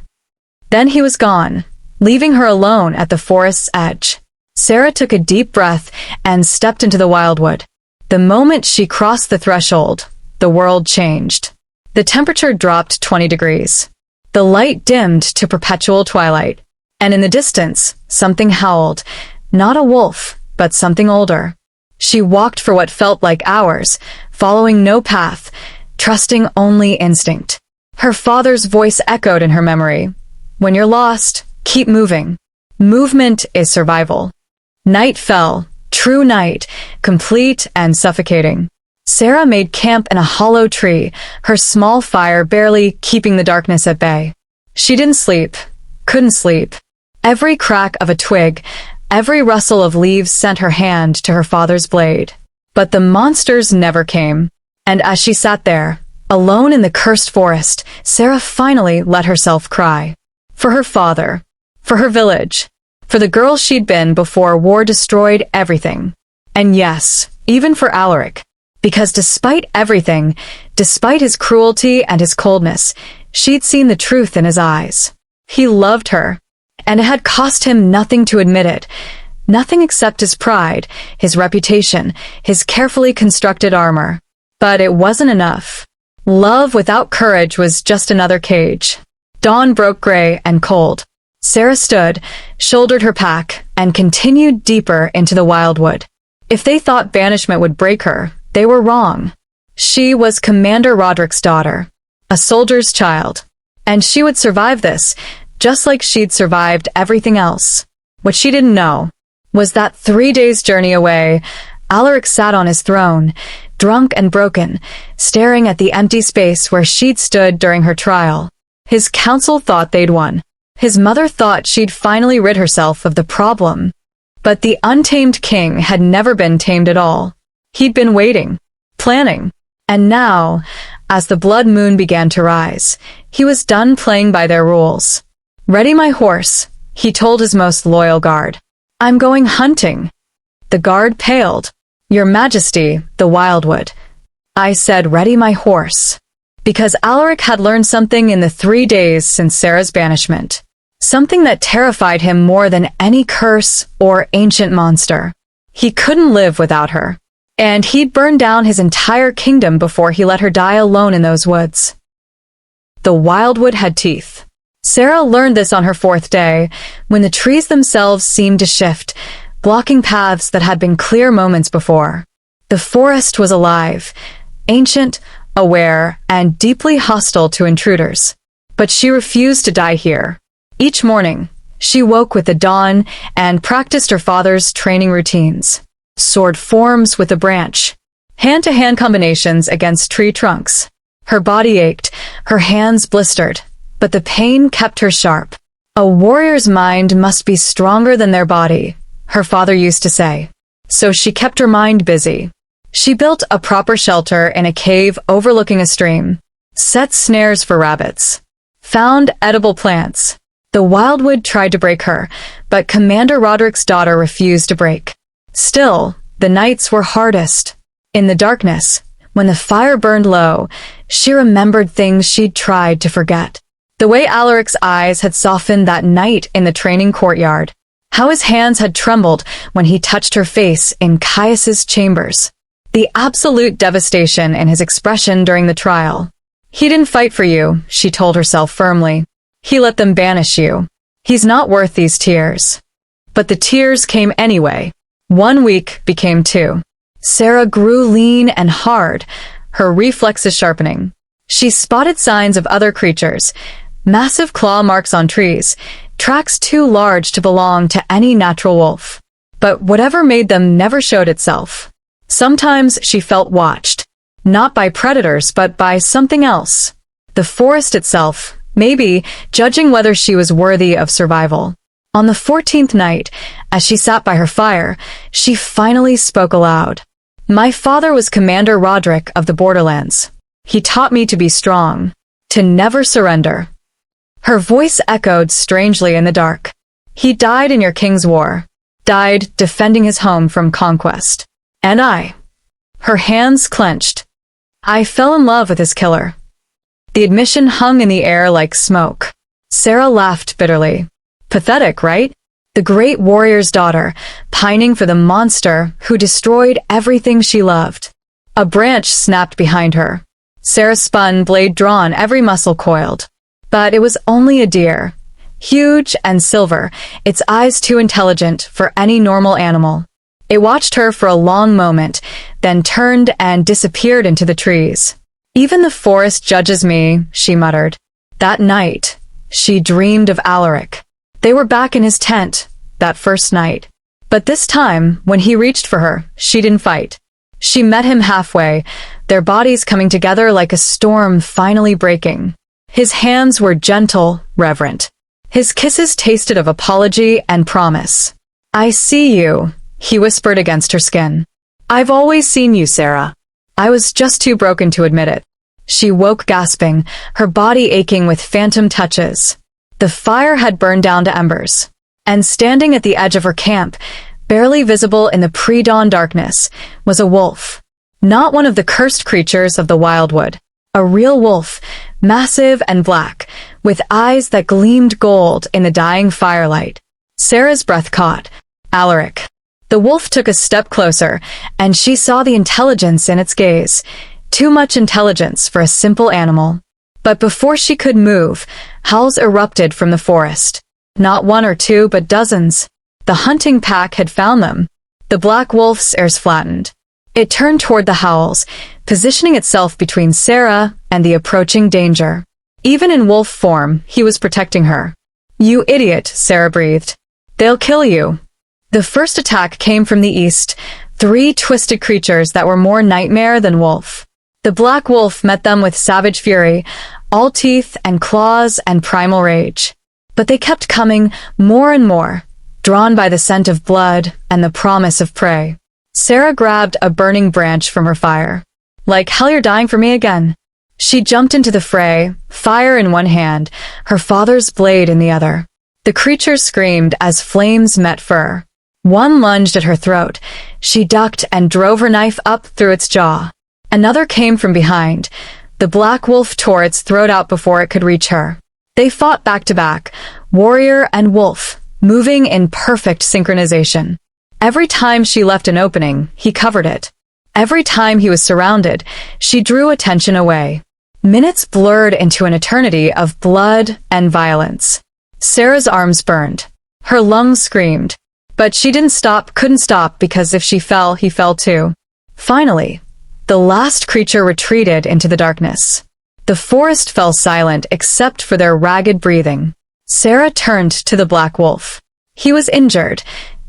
Then he was gone, leaving her alone at the forest's edge. Sera took a deep breath and stepped into the wildwood. The moment she crossed the threshold, the world changed. The temperature dropped 20 degrees. The light dimmed to perpetual twilight. And in the distance, something howled. Not a wolf, but something older. She walked for what felt like hours, following no path, trusting only instinct. Her father's voice echoed in her memory. When you're lost, keep moving. Movement is survival. Night fell, true night, complete and suffocating. Sera made camp in a hollow tree, her small fire barely keeping the darkness at bay. She didn't sleep, couldn't sleep. Every crack of a twig, every rustle of leaves sent her hand to her father's blade. But the monsters never came. And as she sat there, alone in the cursed forest, Sera finally let herself cry. For her father, for her village, for the girl she'd been before war destroyed everything. And yes, even for Alaric. Because despite everything, despite his cruelty and his coldness, she'd seen the truth in his eyes. He loved her, and it had cost him nothing to admit it. Nothing except his pride, his reputation, his carefully constructed armor. But it wasn't enough. Love without courage was just another cage. Dawn broke gray and cold. Sera stood, shouldered her pack, and continued deeper into the wildwood. If they thought banishment would break her, they were wrong. She was Commander Roderick's daughter, a soldier's child, and she would survive this, just like she'd survived everything else. What she didn't know was that 3 days' journey away, Alaric sat on his throne, drunk and broken, staring at the empty space where she'd stood during her trial. His council thought they'd won. His mother thought she'd finally rid herself of the problem. But the untamed king had never been tamed at all. He'd been waiting, planning, and now, as the blood moon began to rise, he was done playing by their rules. "Ready my horse," he told his most loyal guard. "I'm going hunting." The guard paled. "Your Majesty, the wildwood." I said, "Ready my horse." Because Alaric had learned something in the 3 days since Sera's banishment. Something that terrified him more than any curse or ancient monster. He couldn't live without her. And he'd burn down his entire kingdom before he let her die alone in those woods. The wildwood had teeth. Sera learned this on her 4th day, when the trees themselves seemed to shift, blocking paths that had been clear moments before. The forest was alive, ancient, aware, and deeply hostile to intruders. But she refused to die here. Each morning, she woke with the dawn and practiced her father's training routines. Sword forms with a branch, hand-to-hand combinations against tree trunks. Her body ached, her hands blistered, but the pain kept her sharp. A warrior's mind must be stronger than their body, her father used to say. So she kept her mind busy. She built a proper shelter in a cave overlooking a stream, set snares for rabbits, found edible plants. The wildwood tried to break her, but Commander Roderick's daughter refused to break. Still, the nights were hardest. In the darkness, when the fire burned low, she remembered things she'd tried to forget. The way Alaric's eyes had softened that night in the training courtyard. How his hands had trembled when he touched her face in Caius's chambers. The absolute devastation in his expression during the trial. He didn't fight for you, she told herself firmly. He let them banish you. He's not worth these tears. But the tears came anyway. 1 week became 2. Sera grew lean and hard, her reflexes sharpening. She spotted signs of other creatures, massive claw marks on trees, tracks too large to belong to any natural wolf. But whatever made them never showed itself. Sometimes she felt watched, not by predators but by something else. The forest itself, maybe, judging whether she was worthy of survival. On the 14th night, as she sat by her fire, she finally spoke aloud. "My father was Commander Roderick of the Borderlands. He taught me to be strong, to never surrender." Her voice echoed strangely in the dark. "He died in your king's war, died defending his home from conquest. And I." Her hands clenched. "I fell in love with his killer." The admission hung in the air like smoke. Sera laughed bitterly. Pathetic, right? The great warrior's daughter, pining for the monster who destroyed everything she loved. A branch snapped behind her. Sera spun, blade drawn, every muscle coiled. But it was only a deer. Huge and silver, its eyes too intelligent for any normal animal. It watched her for a long moment, then turned and disappeared into the trees. "Even the forest judges me," she muttered. That night, she dreamed of Alaric. They were back in his tent, that first night. But this time, when he reached for her, she didn't fight. She met him halfway, their bodies coming together like a storm finally breaking. His hands were gentle, reverent. His kisses tasted of apology and promise. "I see you," he whispered against her skin. "I've always seen you, Sera. I was just too broken to admit it." She woke gasping, her body aching with phantom touches. The fire had burned down to embers. And standing at the edge of her camp, barely visible in the pre-dawn darkness, was a wolf. Not one of the cursed creatures of the wildwood. A real wolf, massive and black, with eyes that gleamed gold in the dying firelight. Sera's breath caught. Alaric. The wolf took a step closer, and she saw the intelligence in its gaze. Too much intelligence for a simple animal. But before she could move, howls erupted from the forest. Not one or two, but dozens. The hunting pack had found them. The black wolf's ears flattened. It turned toward the howls, positioning itself between Sera and the approaching danger. Even in wolf form, he was protecting her. "You idiot," Sera breathed. "They'll kill you." The first attack came from the east, 3 twisted creatures that were more nightmare than wolf. The black wolf met them with savage fury, all teeth and claws and primal rage. But they kept coming, more and more, drawn by the scent of blood and the promise of prey. Sera grabbed a burning branch from her fire. "Like hell you're dying for me again." She jumped into the fray, fire in one hand, her father's blade in the other. The creatures screamed as flames met fur. One lunged at her throat. She ducked and drove her knife up through its jaw. Another came from behind. The black wolf tore its throat out before it could reach her. They fought back to back, warrior and wolf, moving in perfect synchronization. Every time she left an opening, he covered it. Every time he was surrounded, she drew attention away. Minutes blurred into an eternity of blood and violence. Sera's arms burned. Her lungs screamed. But she couldn't stop because if she fell, he fell too. Finally, the last creature retreated into the darkness. The forest fell silent except for their ragged breathing. Sera turned to the black wolf. He was injured,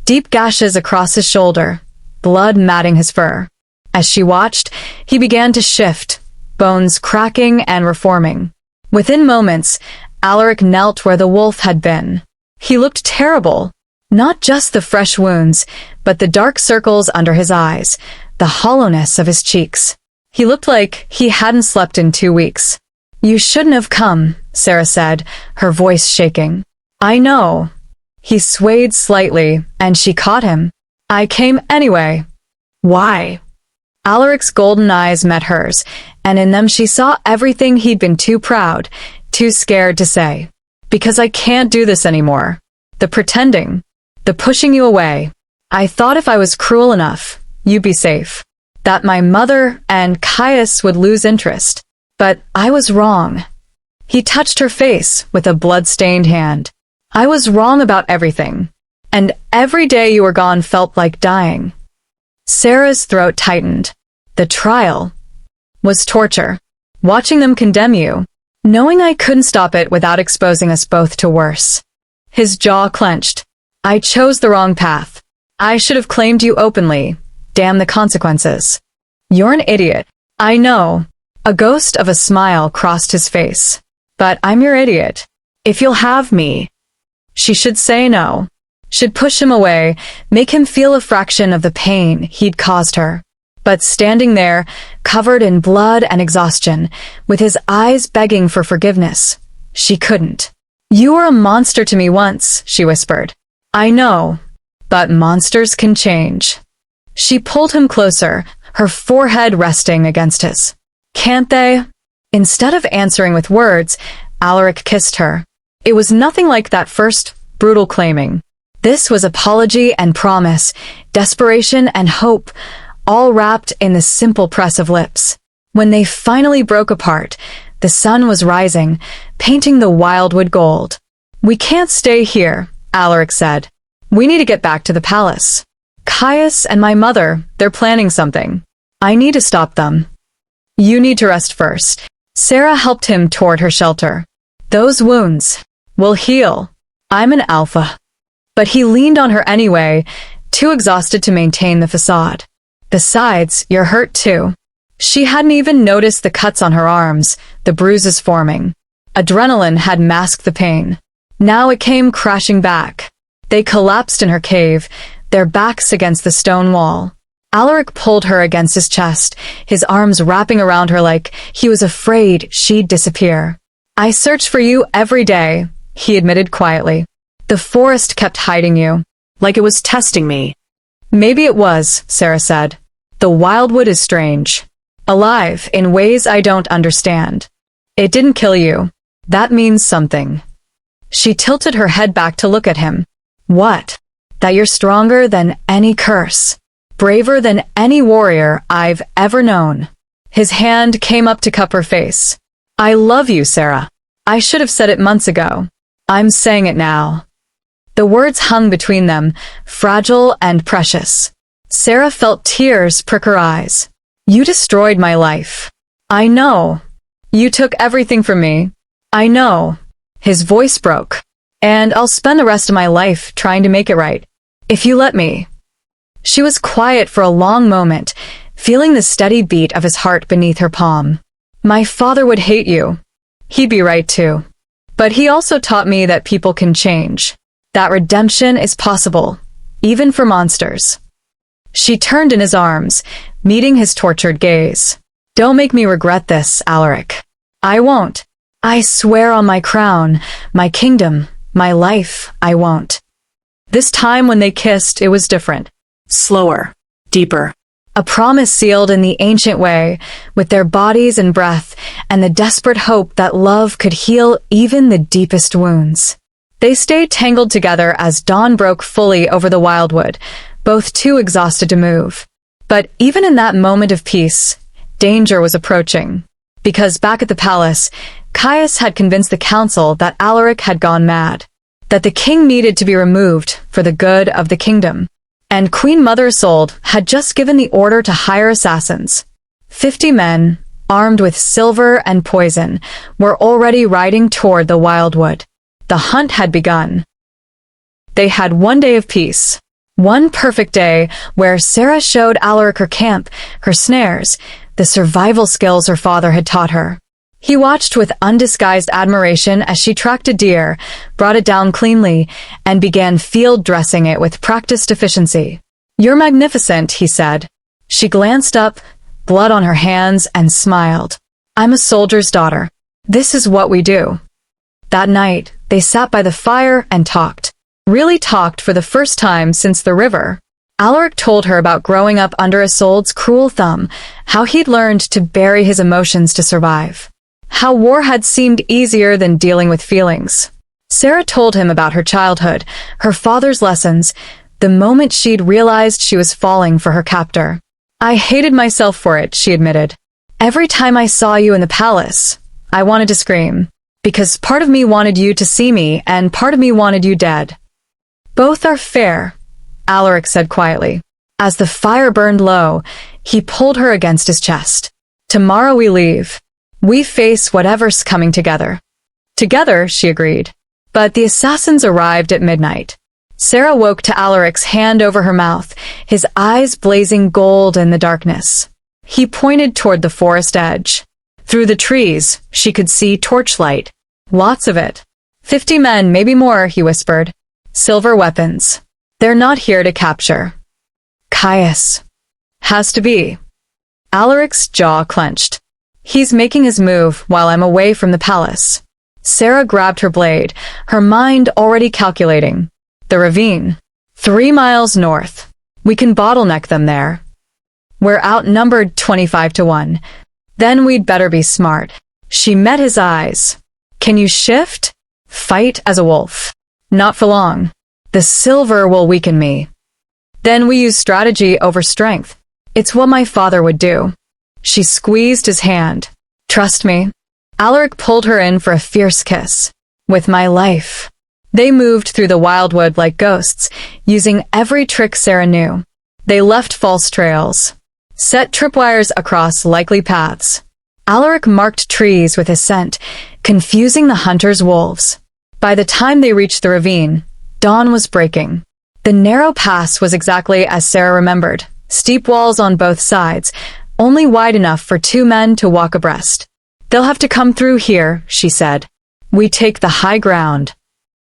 deep gashes across his shoulder, blood matting his fur. As she watched, he began to shift, bones cracking and reforming. Within moments, Alaric knelt where the wolf had been. He looked terrible. Not just the fresh wounds, but the dark circles under his eyes, the hollowness of his cheeks. He looked like he hadn't slept in 2 weeks. "You shouldn't have come," Sera said, her voice shaking. "I know." He swayed slightly, and she caught him. "I came anyway." "Why?" Alaric's golden eyes met hers, and in them she saw everything he'd been too proud, too scared to say. "Because I can't do this anymore. The pretending. The pushing you away. I thought if I was cruel enough, you'd be safe. That my mother and Caius would lose interest. But I was wrong." He touched her face with a blood-stained hand. "I was wrong about everything. And every day you were gone felt like dying." Sera's throat tightened. The trial was torture. Watching them condemn you. Knowing I couldn't stop it without exposing us both to worse. His jaw clenched. "I chose the wrong path. I should have claimed you openly. Damn the consequences." "You're an idiot." "I know." A ghost of a smile crossed his face. "But I'm your idiot. If you'll have me." She should say no. Should push him away, make him feel a fraction of the pain he'd caused her. But standing there, covered in blood and exhaustion, with his eyes begging for forgiveness, she couldn't. "You were a monster to me once," she whispered. "I know, but monsters can change." She pulled him closer, her forehead resting against his. "Can't they?" Instead of answering with words, Alaric kissed her. It was nothing like that first, brutal claiming. This was apology and promise, desperation and hope, all wrapped in the simple press of lips. When they finally broke apart, the sun was rising, painting the wildwood gold. "We can't stay here," Alaric said. "We need to get back to the palace. Caius and my mother, they're planning something. I need to stop them. You need to rest first. Sera helped him toward her shelter. Those wounds will heal. I'm an alpha. But he leaned on her anyway, too exhausted to maintain the facade. Besides, you're hurt too. She hadn't even noticed the cuts on her arms, the bruises forming. Adrenaline had masked the pain. Now it came crashing back. They collapsed in her cave, their backs against the stone wall. Alaric pulled her against his chest, his arms wrapping around her like he was afraid she'd disappear. I searched for you every day, he admitted quietly. The forest kept hiding you. Like it was testing me. Maybe it was, Sera said. The wildwood is strange. Alive in ways I don't understand. It didn't kill you. That means something. She tilted her head back to look at him. What? That you're stronger than any curse. Braver than any warrior I've ever known. His hand came up to cup her face. I love you, Sera. I should have said it months ago. I'm saying it now. The words hung between them, fragile and precious. Sera felt tears prick her eyes. You destroyed my life. I know. You took everything from me. I know. His voice broke. And I'll spend the rest of my life trying to make it right. If you let me. She was quiet for a long moment, feeling the steady beat of his heart beneath her palm. My father would hate you. He'd be right too. But he also taught me that people can change. That redemption is possible, even for monsters. She turned in his arms, meeting his tortured gaze. Don't make me regret this, Alaric. I won't. I swear on my crown, my kingdom, my life, I won't. This time when they kissed, it was different. Slower. Deeper. A promise sealed in the ancient way, with their bodies and breath, and the desperate hope that love could heal even the deepest wounds. They stayed tangled together as dawn broke fully over the wildwood, both too exhausted to move. But even in that moment of peace, danger was approaching. Because back at the palace, Caius had convinced the council that Alaric had gone mad, that the king needed to be removed for the good of the kingdom. And Queen Mother Isolde had just given the order to hire assassins. 50 men, armed with silver and poison, were already riding toward the wildwood. The hunt had begun. They had one day of peace. One perfect day where Sera showed Alaric her camp, her snares, the survival skills her father had taught her. He watched with undisguised admiration as she tracked a deer, brought it down cleanly, and began field dressing it with practiced efficiency. You're magnificent, he said. She glanced up, blood on her hands, and smiled. I'm a soldier's daughter. This is what we do. That night, they sat by the fire and talked. Really talked for the first time since the river. Alaric told her about growing up under Isolde's cruel thumb, how he'd learned to bury his emotions to survive. How war had seemed easier than dealing with feelings. Sera told him about her childhood, her father's lessons, the moment she'd realized she was falling for her captor. I hated myself for it, she admitted. Every time I saw you in the palace, I wanted to scream. Because part of me wanted you to see me, and part of me wanted you dead. Both are fair, Alaric said quietly. As the fire burned low, he pulled her against his chest. Tomorrow we leave. We face whatever's coming together. Together, she agreed. But the assassins arrived at midnight. Sera woke to Alaric's hand over her mouth, his eyes blazing gold in the darkness. He pointed toward the forest edge. Through the trees, she could see torchlight. Lots of it. 50 men, maybe more, he whispered. Silver weapons. They're not here to capture. Caius. Has to be. Alaric's jaw clenched. He's making his move while I'm away from the palace. Sera grabbed her blade, her mind already calculating. The ravine. 3 miles north. We can bottleneck them there. We're outnumbered 25-1. Then we'd better be smart. She met his eyes. Can you shift? Fight as a wolf. Not for long. The silver will weaken me. Then we use strategy over strength. It's what my father would do. She squeezed his hand. Trust me. Alaric pulled her in for a fierce kiss. With my life. They moved through the wildwood like ghosts, using every trick Sera knew. They left false trails, set tripwires across likely paths. Alaric marked trees with his scent, confusing the hunters' wolves. By the time they reached the ravine, dawn was breaking. The narrow pass was exactly as Sera remembered, steep walls on both sides, only wide enough for 2 men to walk abreast. "They'll have to come through here," she said. "We take the high ground."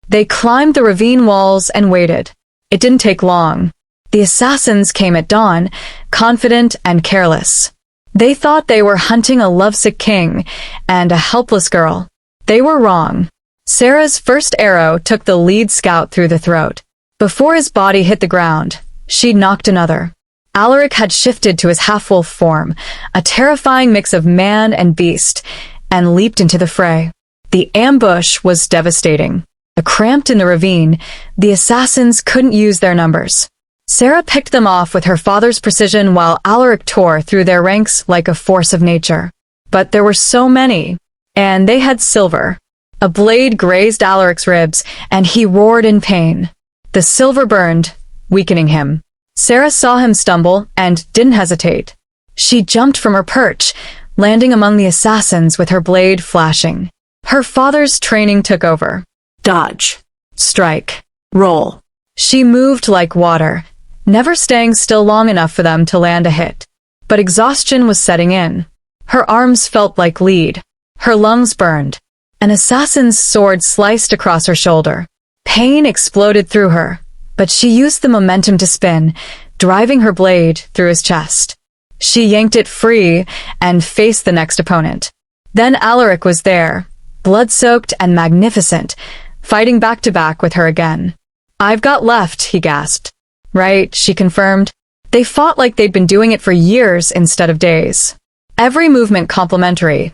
They climbed the ravine walls and waited. It didn't take long. The assassins came at dawn, confident and careless. They thought they were hunting a lovesick king and a helpless girl. They were wrong. Sera's first arrow took the lead scout through the throat. Before his body hit the ground, she knocked another. Alaric had shifted to his half-wolf form, a terrifying mix of man and beast, and leaped into the fray. The ambush was devastating. Cramped in the ravine, the assassins couldn't use their numbers. Sera picked them off with her father's precision while Alaric tore through their ranks like a force of nature. But there were so many, and they had silver. A blade grazed Alaric's ribs, and he roared in pain. The silver burned, weakening him. Sera saw him stumble and didn't hesitate. She jumped from her perch, landing among the assassins with her blade flashing. Her father's training took over. Dodge. Strike. Roll. She moved like water, never staying still long enough for them to land a hit. But exhaustion was setting in. Her arms felt like lead. Her lungs burned. An assassin's sword sliced across her shoulder. Pain exploded through her, but she used the momentum to spin, driving her blade through his chest. She yanked it free and faced the next opponent. Then Alaric was there, blood-soaked and magnificent, fighting back-to-back with her again. "I've got left," he gasped. "Right," she confirmed. They fought like they'd been doing it for years instead of days. Every movement complementary,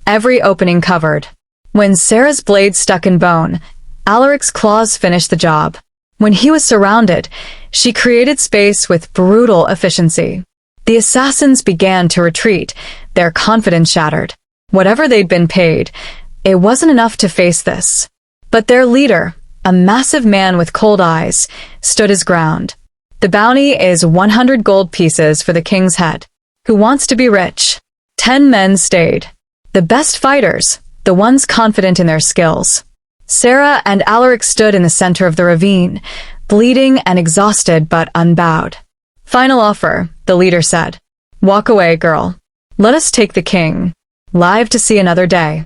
every opening covered. When Sera's blade stuck in bone, Alaric's claws finished the job. When he was surrounded, she created space with brutal efficiency. The assassins began to retreat, their confidence shattered. Whatever they'd been paid, it wasn't enough to face this. But their leader, a massive man with cold eyes, stood his ground. "The bounty is 100 gold pieces for the king's head. Who wants to be rich?" 10 men stayed. The best fighters, the ones confident in their skills. Sera and Alaric stood in the center of the ravine, bleeding and exhausted but unbowed. "Final offer," the leader said. "Walk away, girl. Let us take the king. Live to see another day."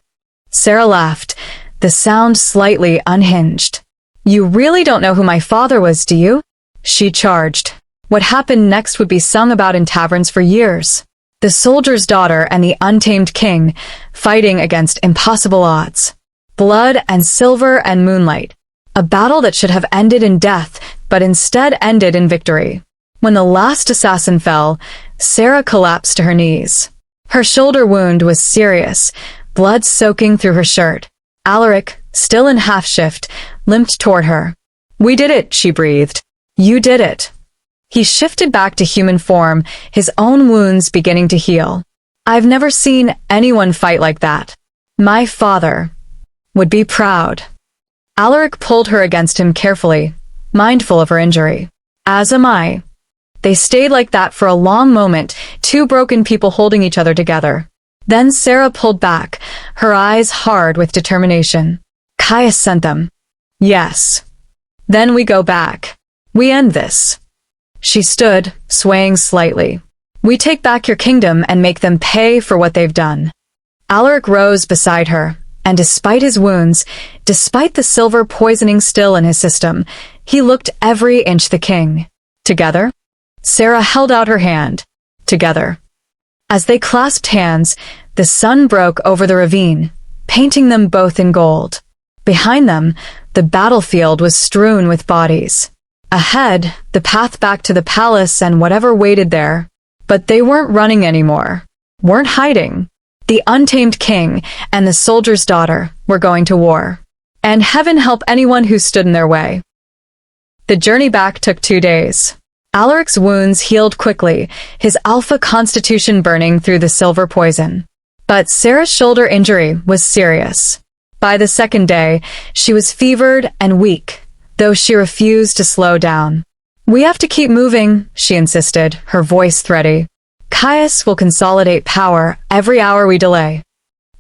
Sera laughed, the sound slightly unhinged. "You really don't know who my father was, do you?" She charged. What happened next would be sung about in taverns for years. The soldier's daughter and the untamed king, fighting against impossible odds. Blood and silver and moonlight. A battle that should have ended in death, but instead ended in victory. When the last assassin fell, Sera collapsed to her knees. Her shoulder wound was serious, blood soaking through her shirt. Alaric, still in half-shift, limped toward her. "We did it," she breathed. "You did it." He shifted back to human form, his own wounds beginning to heal. "I've never seen anyone fight like that. My father would be proud." Alaric pulled her against him carefully, mindful of her injury. "As am I." They stayed like that for a long moment, 2 broken people holding each other together. Then Sera pulled back, her eyes hard with determination. "Caius sent them." "Yes." "Then we go back. We end this." She stood, swaying slightly. "We take back your kingdom and make them pay for what they've done." Alaric rose beside her, and despite his wounds, despite the silver poisoning still in his system, he looked every inch the king. "Together?" Sera held out her hand. "Together." As they clasped hands, the sun broke over the ravine, painting them both in gold. Behind them, the battlefield was strewn with bodies. Ahead, the path back to the palace and whatever waited there. But they weren't running anymore, weren't hiding. The untamed king and the soldier's daughter were going to war. And heaven help anyone who stood in their way. The journey back took 2 days. Alaric's wounds healed quickly, his alpha constitution burning through the silver poison. But Sera's shoulder injury was serious. By the 2nd day, she was fevered and weak, though she refused to slow down. We have to keep moving, she insisted, her voice thready. Caius will consolidate power every hour we delay.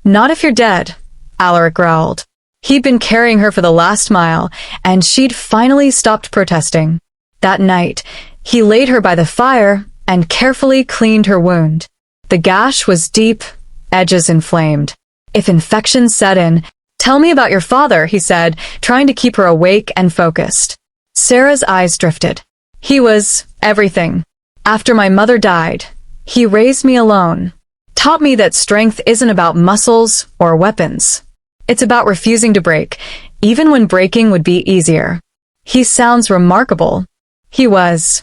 Not if you're dead, Alaric growled. He'd been carrying her for the last mile, and she'd finally stopped protesting. That night, he laid her by the fire and carefully cleaned her wound. The gash was deep, edges inflamed. If infection set in, "Tell me about your father," he said, trying to keep her awake and focused. Sera's eyes drifted. He was everything. After my mother died, he raised me alone, taught me that strength isn't about muscles or weapons. It's about refusing to break, even when breaking would be easier. He sounds remarkable. He was.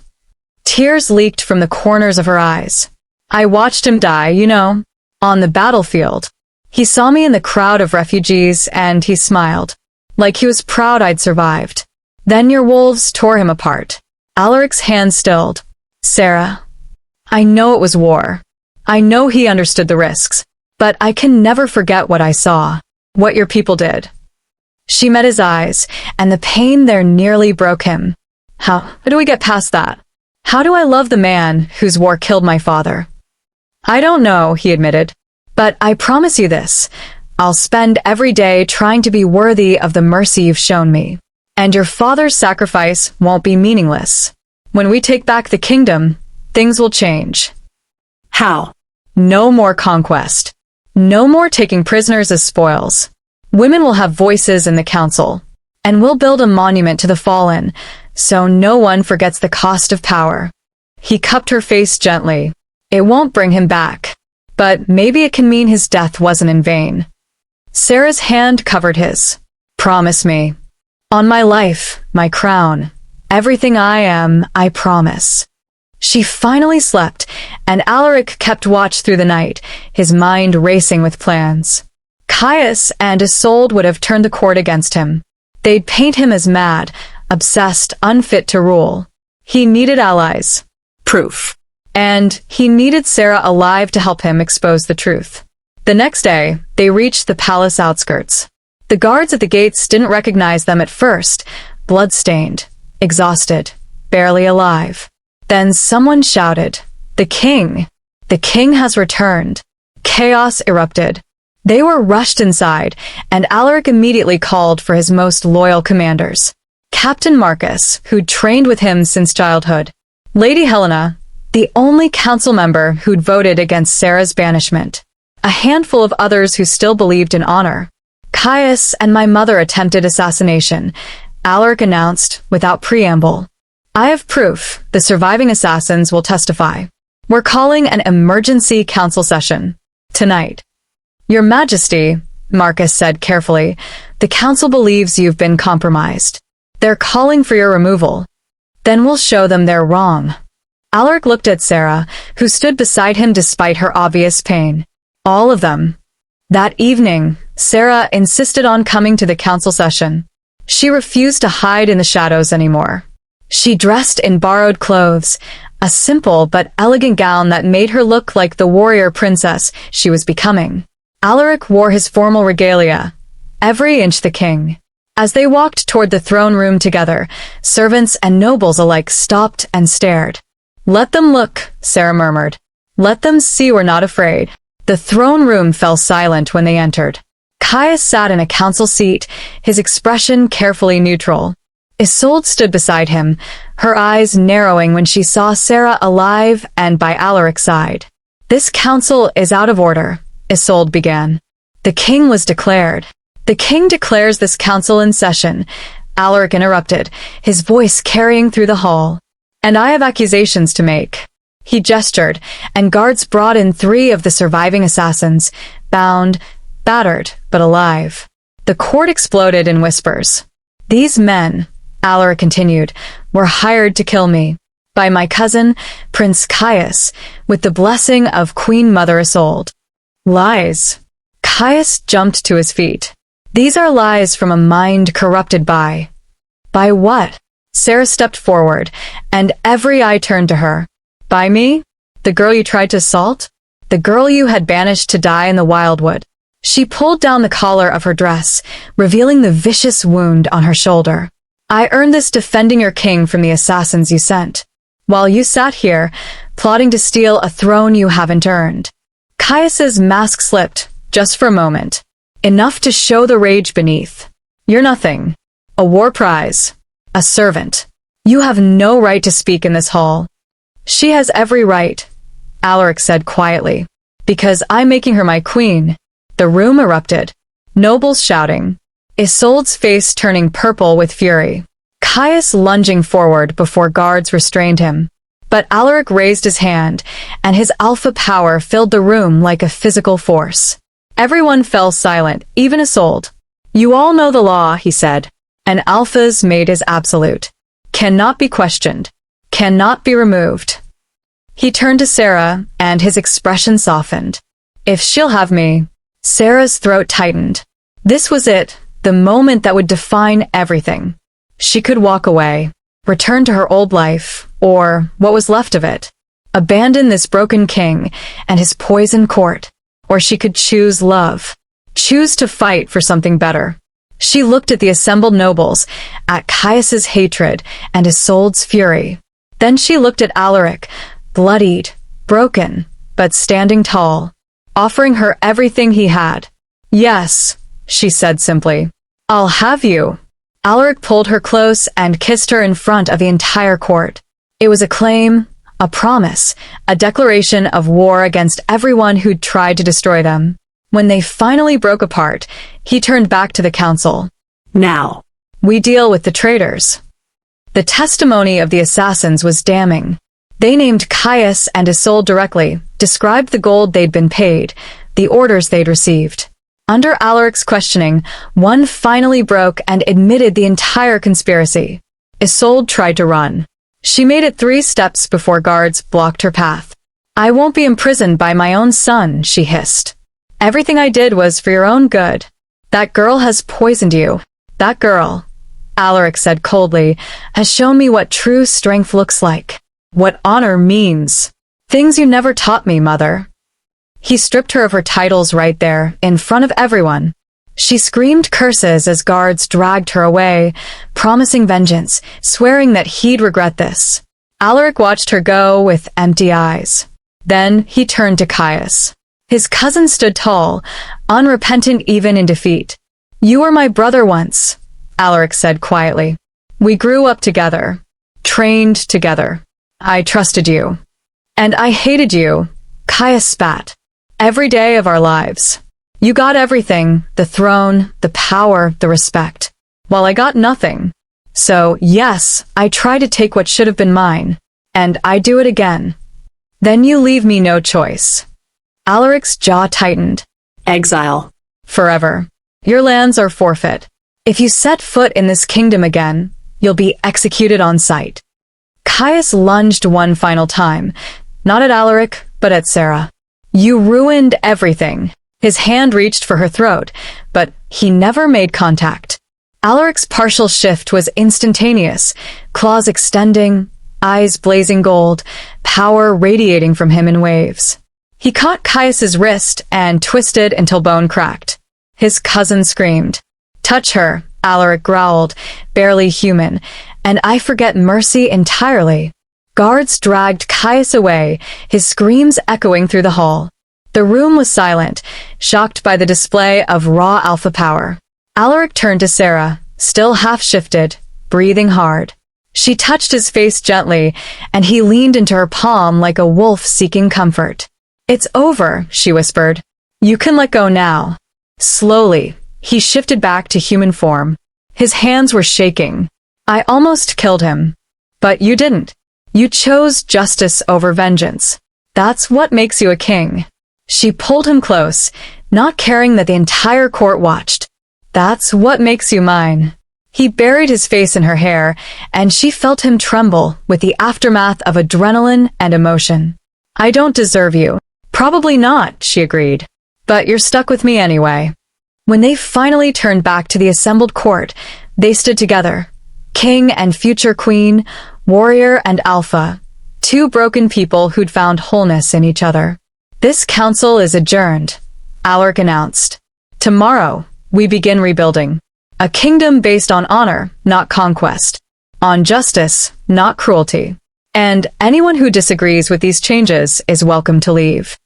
Tears leaked from the corners of her eyes. I watched him die, on the battlefield. He saw me in the crowd of refugees, and he smiled, like he was proud I'd survived. Then your wolves tore him apart. Alaric's hand stilled. Sera, I know it was war. I know he understood the risks, but I can never forget what I saw, what your people did. She met his eyes, and the pain there nearly broke him. How do we get past that? How do I love the man whose war killed my father? I don't know, he admitted, but I promise you this. I'll spend every day trying to be worthy of the mercy you've shown me. And your father's sacrifice won't be meaningless. When we take back the kingdom, things will change. How? No more conquest. No more taking prisoners as spoils. Women will have voices in the council. And we'll build a monument to the fallen, so no one forgets the cost of power. He cupped her face gently. It won't bring him back, but maybe it can mean his death wasn't in vain. Sera's hand covered his. Promise me. On my life, my crown, everything I am, I promise. She finally slept, and Alaric kept watch through the night, his mind racing with plans. Caius and Isolde would have turned the court against him. They'd paint him as mad, obsessed, unfit to rule. He needed allies. Proof. And he needed Sera alive to help him expose the truth. The next day, they reached the palace outskirts. The guards at the gates didn't recognize them at first, blood-stained, exhausted, barely alive. Then someone shouted, "The king! The king has returned!" Chaos erupted. They were rushed inside, and Alaric immediately called for his most loyal commanders. Captain Marcus, who'd trained with him since childhood. Lady Helena, the only council member who'd voted against Sera's banishment. A handful of others who still believed in honor. Caius and my mother attempted assassination, Alaric announced without preamble. I have proof. The surviving assassins will testify. We're calling an emergency council session. Tonight. Your Majesty, Marcus said carefully, the council believes you've been compromised. They're calling for your removal. Then we'll show them they're wrong. Alaric looked at Sera, who stood beside him despite her obvious pain. All of them. That evening, Sera insisted on coming to the council session. She refused to hide in the shadows anymore. She dressed in borrowed clothes, a simple but elegant gown that made her look like the warrior princess she was becoming. Alaric wore his formal regalia, every inch the king. As they walked toward the throne room together, servants and nobles alike stopped and stared. Let them look, Sera murmured. Let them see we're not afraid. The throne room fell silent when they entered. Caius sat in a council seat, his expression carefully neutral. Isolde stood beside him, her eyes narrowing when she saw Sera alive and by Alaric's side. This council is out of order, Isolde began. The king was declared. The king declares this council in session, Alaric interrupted, his voice carrying through the hall. And I have accusations to make. He gestured, and guards brought in 3 of the surviving assassins, bound, battered, but alive. The court exploded in whispers. These men, Alaric continued, were hired to kill me. By my cousin, Prince Caius, with the blessing of Queen Mother Isolde. Lies. Caius jumped to his feet. These are lies from a mind corrupted by. By what? Sera stepped forward, and every eye turned to her. By me? The girl you tried to assault? The girl you had banished to die in the wildwood. She pulled down the collar of her dress, revealing the vicious wound on her shoulder. I earned this defending your king from the assassins you sent, while you sat here, plotting to steal a throne you haven't earned. Caius's mask slipped, just for a moment. Enough to show the rage beneath. You're nothing. A war prize. A servant. You have no right to speak in this hall. She has every right, Alaric said quietly. Because I'm making her my queen. The room erupted. Nobles shouting. Isolde's face turning purple with fury. Caius lunging forward before guards restrained him. But Alaric raised his hand, and his alpha power filled the room like a physical force. Everyone fell silent, even Isolde. You all know the law, he said. An alpha's mate is absolute. Cannot be questioned. Cannot be removed. He turned to Sera, and his expression softened. If she'll have me. Sera's throat tightened. This was it, the moment that would define everything. She could walk away, return to her old life, or what was left of it. Abandon this broken king and his poisoned court. Or she could choose love. Choose to fight for something better. She looked at the assembled nobles, at Caius's hatred and Isolde's fury. Then she looked at Alaric, bloodied, broken, but standing tall, offering her everything he had. Yes, she said simply. I'll have you. Alaric pulled her close and kissed her in front of the entire court. It was a claim, a promise, a declaration of war against everyone who'd tried to destroy them. When they finally broke apart, he turned back to the council. Now, we deal with the traitors. The testimony of the assassins was damning. They named Caius and Isolde directly, described the gold they'd been paid, the orders they'd received. Under Alaric's questioning, one finally broke and admitted the entire conspiracy. Isolde tried to run. She made it 3 steps before guards blocked her path. I won't be imprisoned by my own son, she hissed. Everything I did was for your own good. That girl has poisoned you. That girl, Alaric said coldly, has shown me what true strength looks like. What honor means. Things you never taught me, mother. He stripped her of her titles right there, in front of everyone. She screamed curses as guards dragged her away, promising vengeance, swearing that he'd regret this. Alaric watched her go with empty eyes. Then he turned to Caius. His cousin stood tall, unrepentant even in defeat. You were my brother once, Alaric said quietly. We grew up together, trained together. I trusted you. And I hated you, Caius spat. Every day of our lives. You got everything, the throne, the power, the respect, while I got nothing. So, yes, I try to take what should have been mine, and I do it again. Then you leave me no choice. Alaric's jaw tightened. Exile. Forever. Your lands are forfeit. If you set foot in this kingdom again, you'll be executed on sight. Caius lunged one final time, not at Alaric, but at Sera. You ruined everything. His hand reached for her throat, but he never made contact. Alaric's partial shift was instantaneous, claws extending, eyes blazing gold, power radiating from him in waves. He caught Caius's wrist and twisted until bone cracked. His cousin screamed. Touch her, Alaric growled, barely human, and I forget mercy entirely. Guards dragged Caius away, his screams echoing through the hall. The room was silent, shocked by the display of raw alpha power. Alaric turned to Sera, still half-shifted, breathing hard. She touched his face gently, and he leaned into her palm like a wolf seeking comfort. It's over, she whispered. You can let go now. Slowly, he shifted back to human form. His hands were shaking. I almost killed him. But you didn't. You chose justice over vengeance. That's what makes you a king. She pulled him close, not caring that the entire court watched. That's what makes you mine. He buried his face in her hair, and she felt him tremble with the aftermath of adrenaline and emotion. I don't deserve you. Probably not, she agreed. But you're stuck with me anyway. When they finally turned back to the assembled court, they stood together. King and future queen, warrior and alpha. 2 broken people who'd found wholeness in each other. This council is adjourned, Alaric announced. Tomorrow, we begin rebuilding. A kingdom based on honor, not conquest. On justice, not cruelty. And anyone who disagrees with these changes is welcome to leave.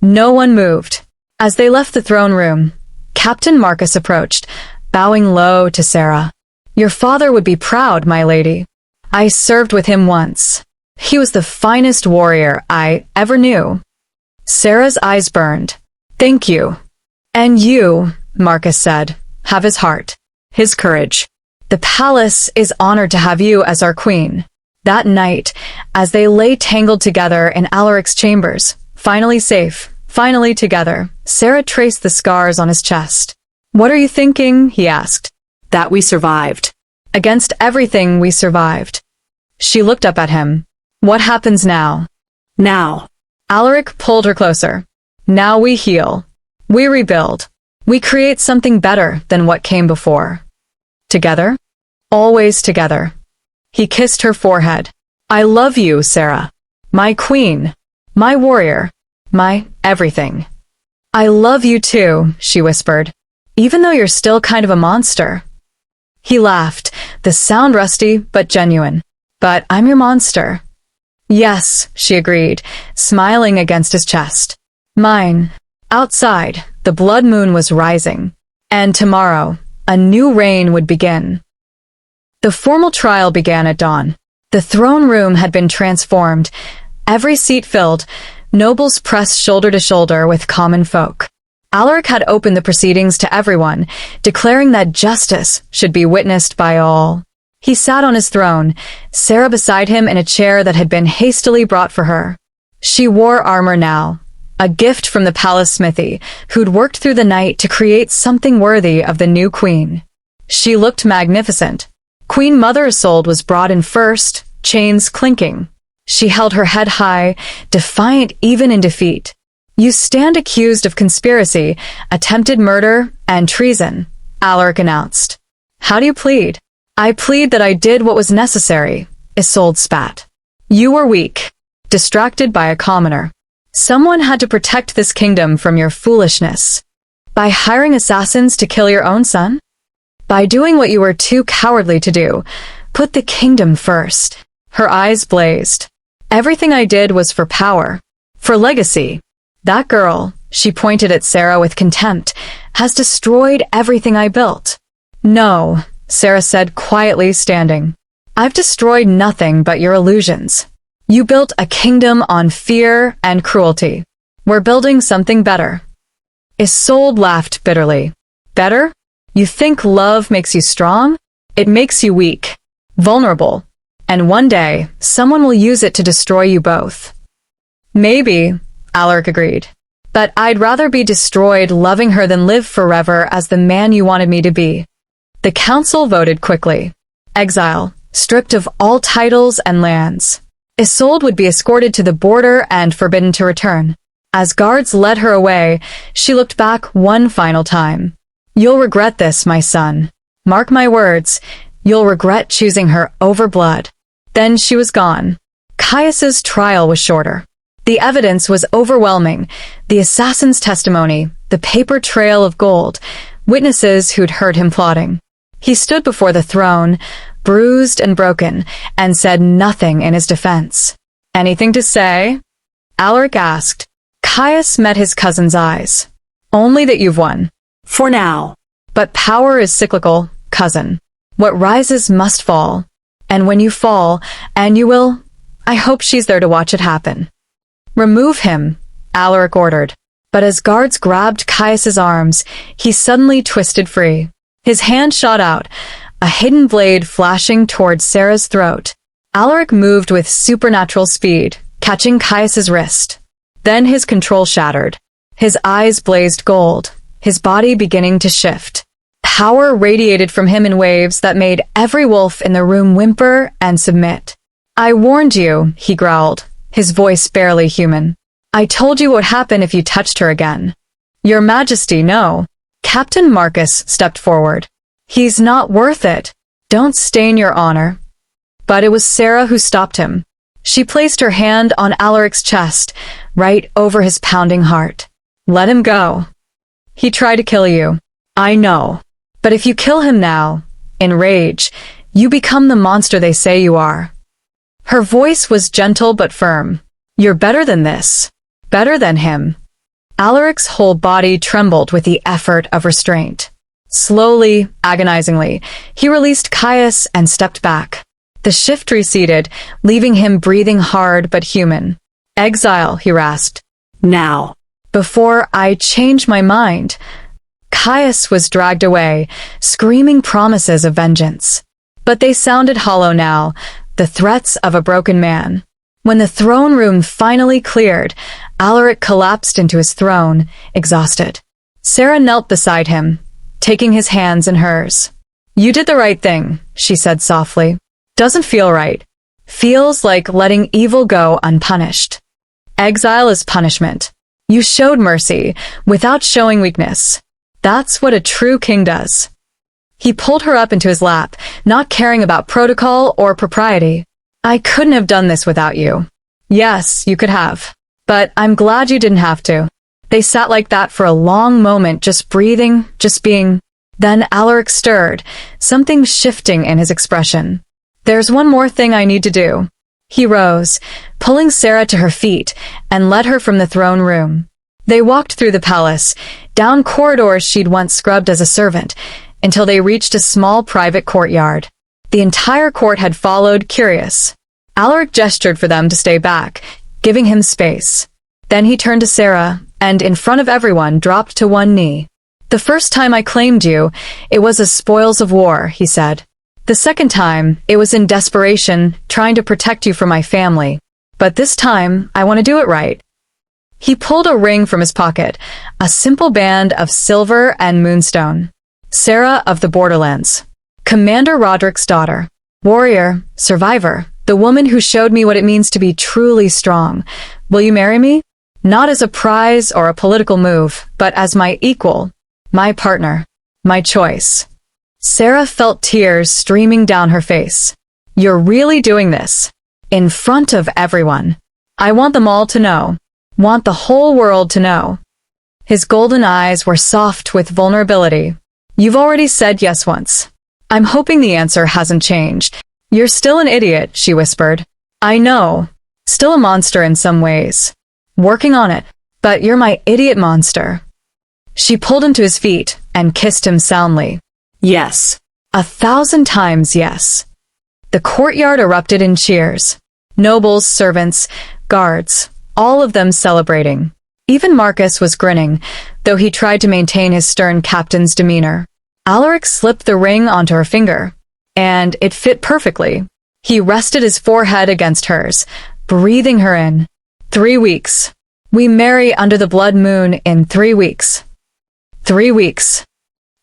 No one moved. As they left the throne room, Captain Marcus approached, bowing low to Sera. Your father would be proud, my lady. I served with him once. He was the finest warrior I ever knew. Sera's eyes burned. Thank you. And you, Marcus said, have his heart, his courage. The palace is honored to have you as our queen. That night, as they lay tangled together in Alaric's chambers, finally safe, finally together, Sera traced the scars on his chest. What are you thinking? He asked. That we survived. Against everything we survived. She looked up at him. What happens now? Now. Alaric pulled her closer. Now we heal. We rebuild. We create something better than what came before. Together? Always together. He kissed her forehead. I love you, Sera. My queen. My warrior. My everything. I love you too, she whispered. Even though you're still kind of a monster. He laughed, the sound rusty but genuine. But I'm your monster. Yes, she agreed, smiling against his chest. Mine. Outside, the blood moon was rising. And tomorrow, a new reign would begin. The formal trial began at dawn. The throne room had been transformed. Every seat filled, nobles pressed shoulder to shoulder with common folk. Alaric had opened the proceedings to everyone, declaring that justice should be witnessed by all. He sat on his throne, Sera beside him in a chair that had been hastily brought for her. She wore armor now, a gift from the palace smithy, who'd worked through the night to create something worthy of the new queen. She looked magnificent. Queen Mother Isolde was brought in first, chains clinking. She held her head high, defiant even in defeat. You stand accused of conspiracy, attempted murder, and treason, Alaric announced. How do you plead? I plead that I did what was necessary, Isolde spat. You were weak, distracted by a commoner. Someone had to protect this kingdom from your foolishness. By hiring assassins to kill your own son? By doing what you were too cowardly to do, put the kingdom first. Her eyes blazed. Everything I did was for power, for legacy. That girl, she pointed at Sera with contempt, has destroyed everything I built. No, Sera said quietly, standing. I've destroyed nothing but your illusions. You built a kingdom on fear and cruelty. We're building something better. Isolde laughed bitterly. Better? You think love makes you strong? It makes you weak, vulnerable. And one day, someone will use it to destroy you both. Maybe, Alaric agreed. But I'd rather be destroyed loving her than live forever as the man you wanted me to be. The council voted quickly. Exile, stripped of all titles and lands. Isolde would be escorted to the border and forbidden to return. As guards led her away, she looked back one final time. You'll regret this, my son. Mark my words, you'll regret choosing her over blood. Then she was gone. Caius's trial was shorter. The evidence was overwhelming. The assassin's testimony, the paper trail of gold, witnesses who'd heard him plotting. He stood before the throne, bruised and broken, and said nothing in his defense. Anything to say? Alaric asked. Caius met his cousin's eyes. Only that you've won. For now. But power is cyclical, cousin. What rises must fall. And when you fall, and you will, I hope she's there to watch it happen. Remove him, Alaric ordered. But as guards grabbed Caius's arms, he suddenly twisted free. His hand shot out, a hidden blade flashing towards Sera's throat. Alaric moved with supernatural speed, catching Caius's wrist. Then his control shattered. His eyes blazed gold, his body beginning to shift. Power radiated from him in waves that made every wolf in the room whimper and submit. I warned you, he growled, his voice barely human. I told you what would happen if you touched her again. Your Majesty, no. Captain Marcus stepped forward. He's not worth it. Don't stain your honor. But it was Sera who stopped him. She placed her hand on Alaric's chest, right over his pounding heart. Let him go. He tried to kill you. I know. But if you kill him now, in rage, you become the monster they say you are. Her voice was gentle but firm. You're better than this. Better than him. Alaric's whole body trembled with the effort of restraint. Slowly, agonizingly, he released Caius and stepped back. The shift receded, leaving him breathing hard but human. Exile, he rasped. Now. Before I change my mind. Caius was dragged away, screaming promises of vengeance. But they sounded hollow now, the threats of a broken man. When the throne room finally cleared, Alaric collapsed into his throne, exhausted. Sera knelt beside him, taking his hands in hers. You did the right thing, she said softly. Doesn't feel right. Feels like letting evil go unpunished. Exile is punishment. You showed mercy, without showing weakness. That's what a true king does. He pulled her up into his lap, not caring about protocol or propriety. I couldn't have done this without you. Yes, you could have. But I'm glad you didn't have to. They sat like that for a long moment, just breathing, just being. Then Alaric stirred, something shifting in his expression. There's one more thing I need to do. He rose, pulling Sera to her feet, and led her from the throne room. They walked through the palace, down corridors she'd once scrubbed as a servant, until they reached a small private courtyard. The entire court had followed, curious. Alaric gestured for them to stay back, giving him space. Then he turned to Sera, and in front of everyone dropped to one knee. The first time I claimed you, it was as spoils of war, he said. The second time, it was in desperation, trying to protect you from my family. But this time, I want to do it right. He pulled a ring from his pocket, a simple band of silver and moonstone. Sera of the Borderlands. Commander Roderick's daughter. Warrior, survivor, the woman who showed me what it means to be truly strong. Will you marry me? Not as a prize or a political move, but as my equal, my partner, my choice. Sera felt tears streaming down her face. You're really doing this? In front of everyone. I want them all to know. Want the whole world to know. His golden eyes were soft with vulnerability. You've already said yes once. I'm hoping the answer hasn't changed. You're still an idiot, she whispered. I know. Still a monster in some ways. Working on it. But you're my idiot monster. She pulled him to his feet and kissed him soundly. Yes. 1,000 times yes. The courtyard erupted in cheers. Nobles, servants, guards, all of them celebrating. Even Marcus was grinning, though he tried to maintain his stern captain's demeanor. Alaric slipped the ring onto her finger, and it fit perfectly. He rested his forehead against hers, breathing her in. 3 weeks. We marry under the blood moon in 3 weeks. 3 weeks.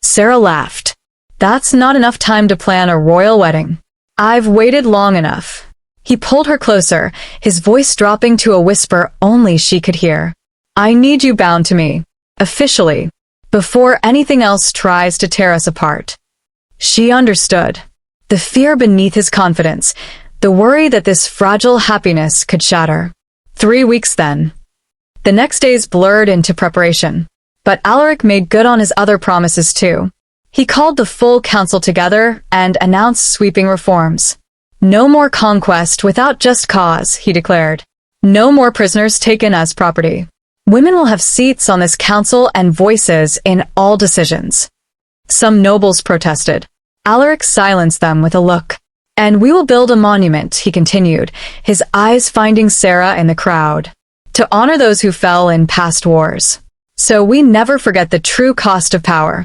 Sera laughed. That's not enough time to plan a royal wedding. I've waited long enough. He pulled her closer, his voice dropping to a whisper only she could hear. I need you bound to me. Officially. Before anything else tries to tear us apart. She understood. The fear beneath his confidence, the worry that this fragile happiness could shatter. 3 weeks then. The next days blurred into preparation. But Alaric made good on his other promises too. He called the full council together and announced sweeping reforms. No more conquest without just cause, he declared. No more prisoners taken as property. Women will have seats on this council and voices in all decisions. Some nobles protested. Alaric silenced them with a look. And we will build a monument, he continued, his eyes finding Sera in the crowd, to honor those who fell in past wars. So we never forget the true cost of power.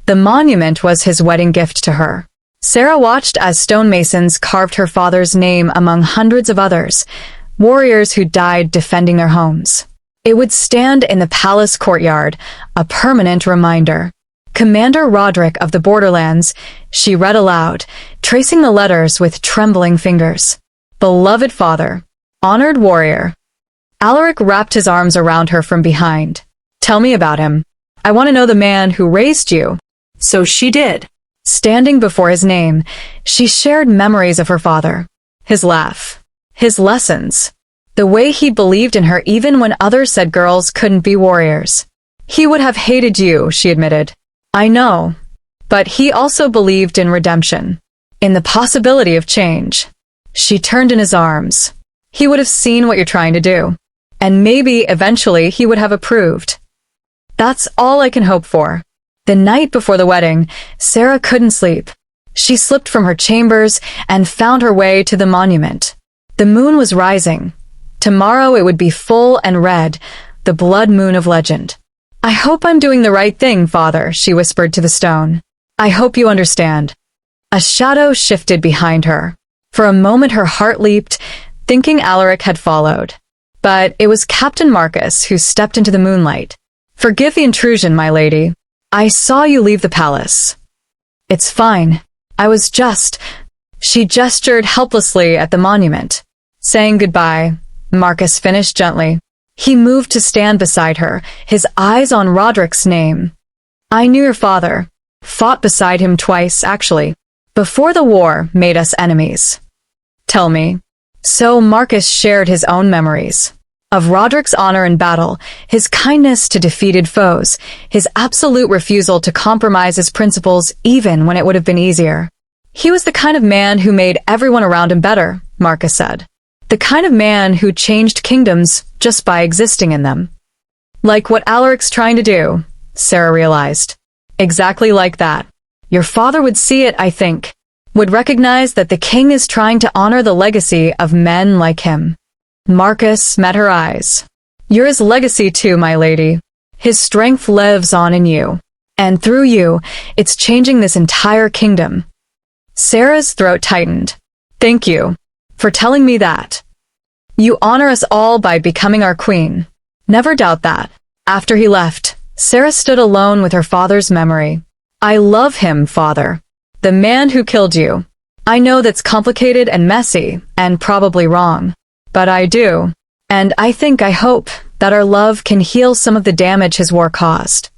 The monument was his wedding gift to her. Sera watched as stonemasons carved her father's name among hundreds of others, warriors who died defending their homes. It would stand in the palace courtyard, a permanent reminder. Commander Roderick of the Borderlands, she read aloud, tracing the letters with trembling fingers. Beloved father, honored warrior. Alaric wrapped his arms around her from behind. Tell me about him. I want to know the man who raised you. So she did. Standing before his name, she shared memories of her father. His laugh. His lessons. The way he believed in her even when others said girls couldn't be warriors. He would have hated you, she admitted. I know. But he also believed in redemption, in the possibility of change. She turned in his arms. He would have seen what you're trying to do. And maybe eventually he would have approved. That's all I can hope for. The night before the wedding, Sera couldn't sleep. She slipped from her chambers and found her way to the monument. The moon was rising. Tomorrow it would be full and red, the blood moon of legend. I hope I'm doing the right thing, Father, she whispered to the stone. I hope you understand. A shadow shifted behind her. For a moment her heart leaped, thinking Alaric had followed. But it was Captain Marcus who stepped into the moonlight. Forgive the intrusion, my lady. I saw you leave the palace. It's fine. I was just... She gestured helplessly at the monument. Saying goodbye, Marcus finished gently. He moved to stand beside her, his eyes on Roderick's name. I knew your father. Fought beside him twice, actually. Before the war made us enemies. Tell me. So Marcus shared his own memories. Of Roderick's honor in battle, his kindness to defeated foes, his absolute refusal to compromise his principles even when it would have been easier. He was the kind of man who made everyone around him better, Marcus said. The kind of man who changed kingdoms just by existing in them. Like what Alaric's trying to do, Sera realized. Exactly like that. Your father would see it, I think. Would recognize that the king is trying to honor the legacy of men like him. Marcus met her eyes. You're his legacy too, my lady. His strength lives on in you. And through you, it's changing this entire kingdom. Sera's throat tightened. Thank you for telling me that. You honor us all by becoming our queen. Never doubt that. After he left, Sera stood alone with her father's memory. I love him, father. The man who killed you. I know that's complicated and messy, and probably wrong. But I do. And I hope that our love can heal some of the damage his war caused.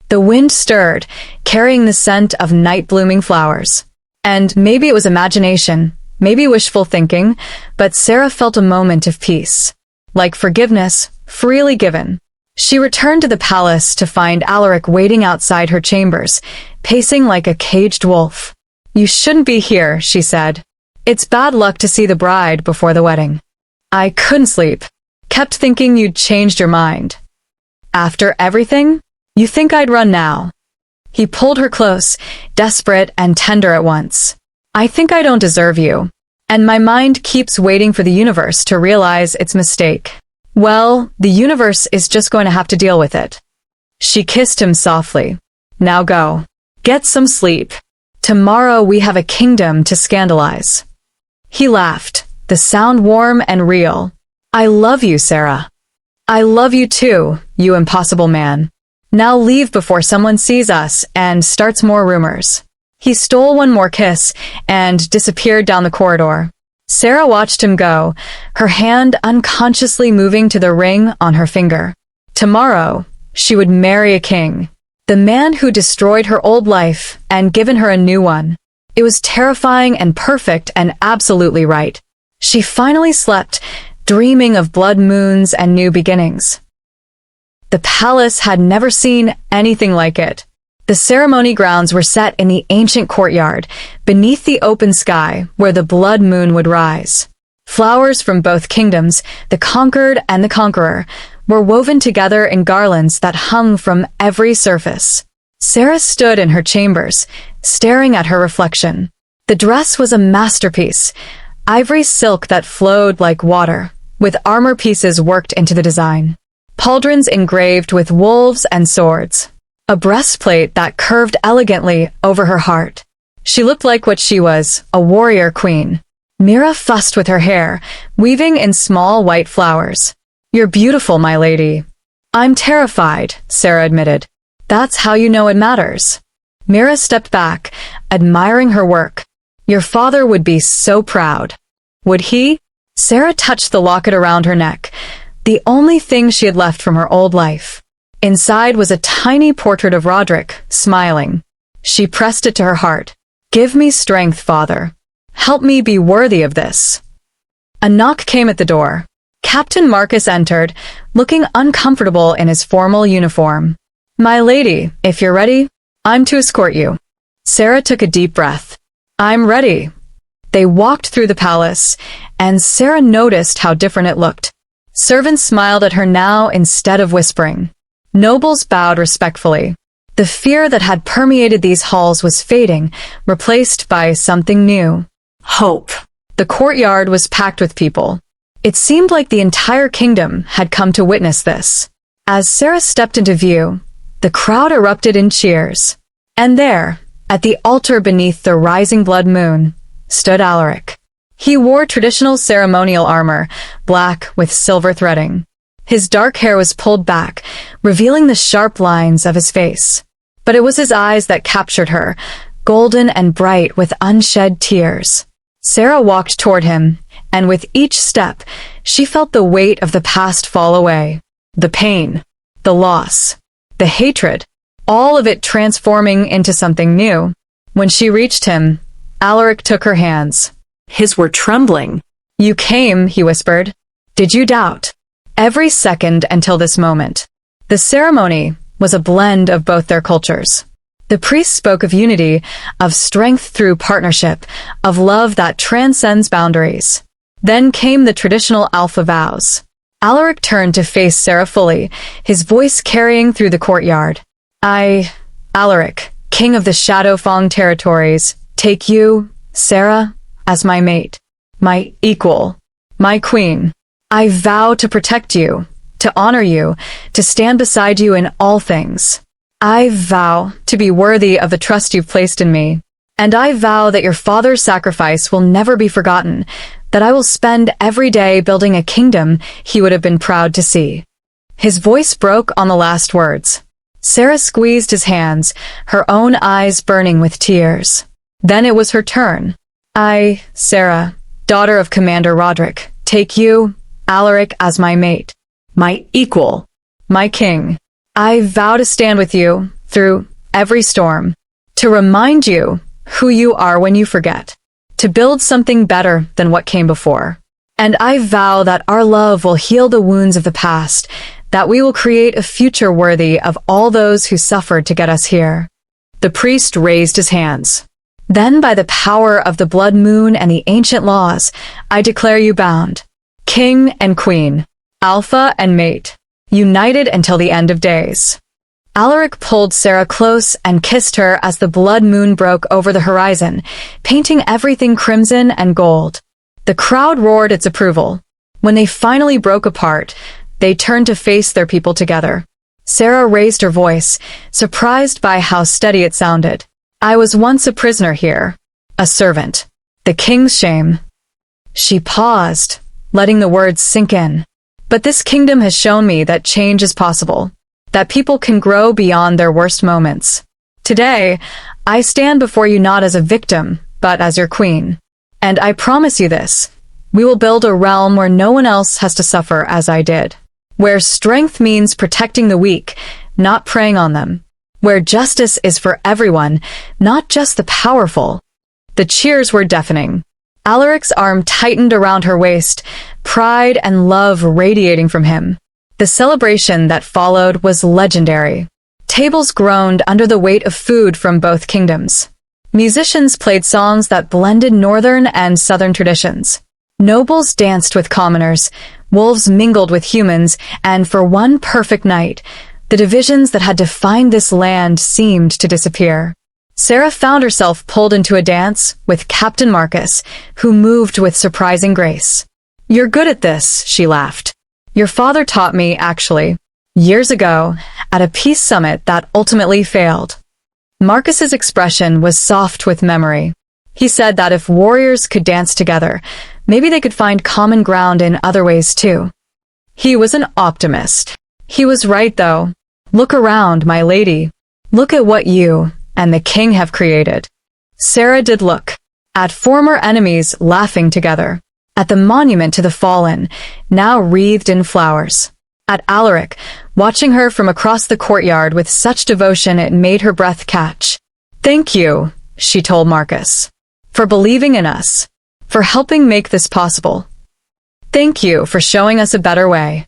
The wind stirred, carrying the scent of night-blooming flowers. And maybe it was imagination, maybe wishful thinking, but Sera felt a moment of peace. Like forgiveness, freely given. She returned to the palace to find Alaric waiting outside her chambers, pacing like a caged wolf. You shouldn't be here, she said. It's bad luck to see the bride before the wedding. I couldn't sleep. Kept thinking you'd changed your mind. After everything? You think I'd run now? He pulled her close, desperate and tender at once. I think I don't deserve you. And my mind keeps waiting for the universe to realize its mistake. Well, the universe is just going to have to deal with it. She kissed him softly. Now go. Get some sleep. Tomorrow we have a kingdom to scandalize. He laughed, the sound warm and real. I love you, Sera. I love you too, you impossible man. Now leave before someone sees us and starts more rumors. He stole one more kiss and disappeared down the corridor. Sera watched him go, her hand unconsciously moving to the ring on her finger. Tomorrow, she would marry a king. The man who destroyed her old life and given her a new one. It was terrifying and perfect and absolutely right. She finally slept, dreaming of blood moons and new beginnings. The palace had never seen anything like it. The ceremony grounds were set in the ancient courtyard, beneath the open sky where the blood moon would rise. Flowers from both kingdoms, the conquered and the conqueror, were woven together in garlands that hung from every surface. Sera stood in her chambers, staring at her reflection. The dress was a masterpiece, ivory silk that flowed like water, with armor pieces worked into the design. Pauldrons engraved with wolves and swords. A breastplate that curved elegantly over her heart. She looked like what she was, a warrior queen. Mira fussed with her hair, weaving in small white flowers. You're beautiful, my lady. I'm terrified, Sera admitted. That's how you know it matters. Mira stepped back, admiring her work. Your father would be so proud. Would he? Sera touched the locket around her neck, the only thing she had left from her old life. Inside was a tiny portrait of Roderick, smiling. She pressed it to her heart. Give me strength, Father. Help me be worthy of this. A knock came at the door. Captain Marcus entered, looking uncomfortable in his formal uniform. My lady, if you're ready, I'm to escort you. Sera took a deep breath. I'm ready. They walked through the palace, and Sera noticed how different it looked. Servants smiled at her now instead of whispering. Nobles bowed respectfully. The fear that had permeated these halls was fading, replaced by something new. Hope. The courtyard was packed with people. It seemed like the entire kingdom had come to witness this. As Sera stepped into view, the crowd erupted in cheers. And there, at the altar beneath the rising blood moon, stood Alaric. He wore traditional ceremonial armor, black with silver threading. His dark hair was pulled back, revealing the sharp lines of his face. But it was his eyes that captured her, golden and bright with unshed tears. Sera walked toward him, and with each step, she felt the weight of the past fall away. The pain, the loss, the hatred, all of it transforming into something new. When she reached him, Alaric took her hands. His were trembling. You came, he whispered. Did you doubt? Every second until this moment. The ceremony was a blend of both their cultures. The priest spoke of unity, of strength through partnership, of love that transcends boundaries. Then came the traditional Alpha vows. Alaric turned to face Sera fully, his voice carrying through the courtyard. I, Alaric, king of the Shadowfang territories, take you, Sera, as my mate, my equal, my queen. I vow to protect you, to honor you, to stand beside you in all things. I vow to be worthy of the trust you've placed in me. And I vow that your father's sacrifice will never be forgotten, that I will spend every day building a kingdom he would have been proud to see. His voice broke on the last words. Sera squeezed his hands, her own eyes burning with tears. Then it was her turn. I, Sera, daughter of Commander Roderick, take you, Alaric, as my mate, my equal, my king. I vow to stand with you through every storm, to remind you who you are when you forget, to build something better than what came before. And I vow that our love will heal the wounds of the past, that we will create a future worthy of all those who suffered to get us here. The priest raised his hands. Then, by the power of the blood moon and the ancient laws, I declare you bound, king and queen, alpha and mate, united until the end of days. Alaric pulled Sera close and kissed her as the blood moon broke over the horizon, painting everything crimson and gold. The crowd roared its approval. When they finally broke apart, they turned to face their people together. Sera raised her voice, surprised by how steady it sounded. I was once a prisoner here, a servant. The king's shame. She paused, letting the words sink in. But this kingdom has shown me that change is possible, that people can grow beyond their worst moments. Today, I stand before you not as a victim, but as your queen. And I promise you this, we will build a realm where no one else has to suffer as I did. Where strength means protecting the weak, not preying on them. Where justice is for everyone, not just the powerful. The cheers were deafening. Alaric's arm tightened around her waist, pride and love radiating from him. The celebration that followed was legendary. Tables groaned under the weight of food from both kingdoms. Musicians played songs that blended northern and southern traditions. Nobles danced with commoners, wolves mingled with humans, and for one perfect night, the divisions that had defined this land seemed to disappear. Sera found herself pulled into a dance with Captain Marcus, who moved with surprising grace. "You're good at this," she laughed. "Your father taught me, actually, years ago, at a peace summit that ultimately failed." Marcus's expression was soft with memory. He said that if warriors could dance together, maybe they could find common ground in other ways too. He was an optimist. He was right, though. Look around, my lady. Look at what you and the king have created. Sera did look. At former enemies laughing together. At the monument to the fallen, now wreathed in flowers. At Alaric, watching her from across the courtyard with such devotion it made her breath catch. "Thank you," she told Marcus, "for believing in us, for helping make this possible. Thank you for showing us a better way."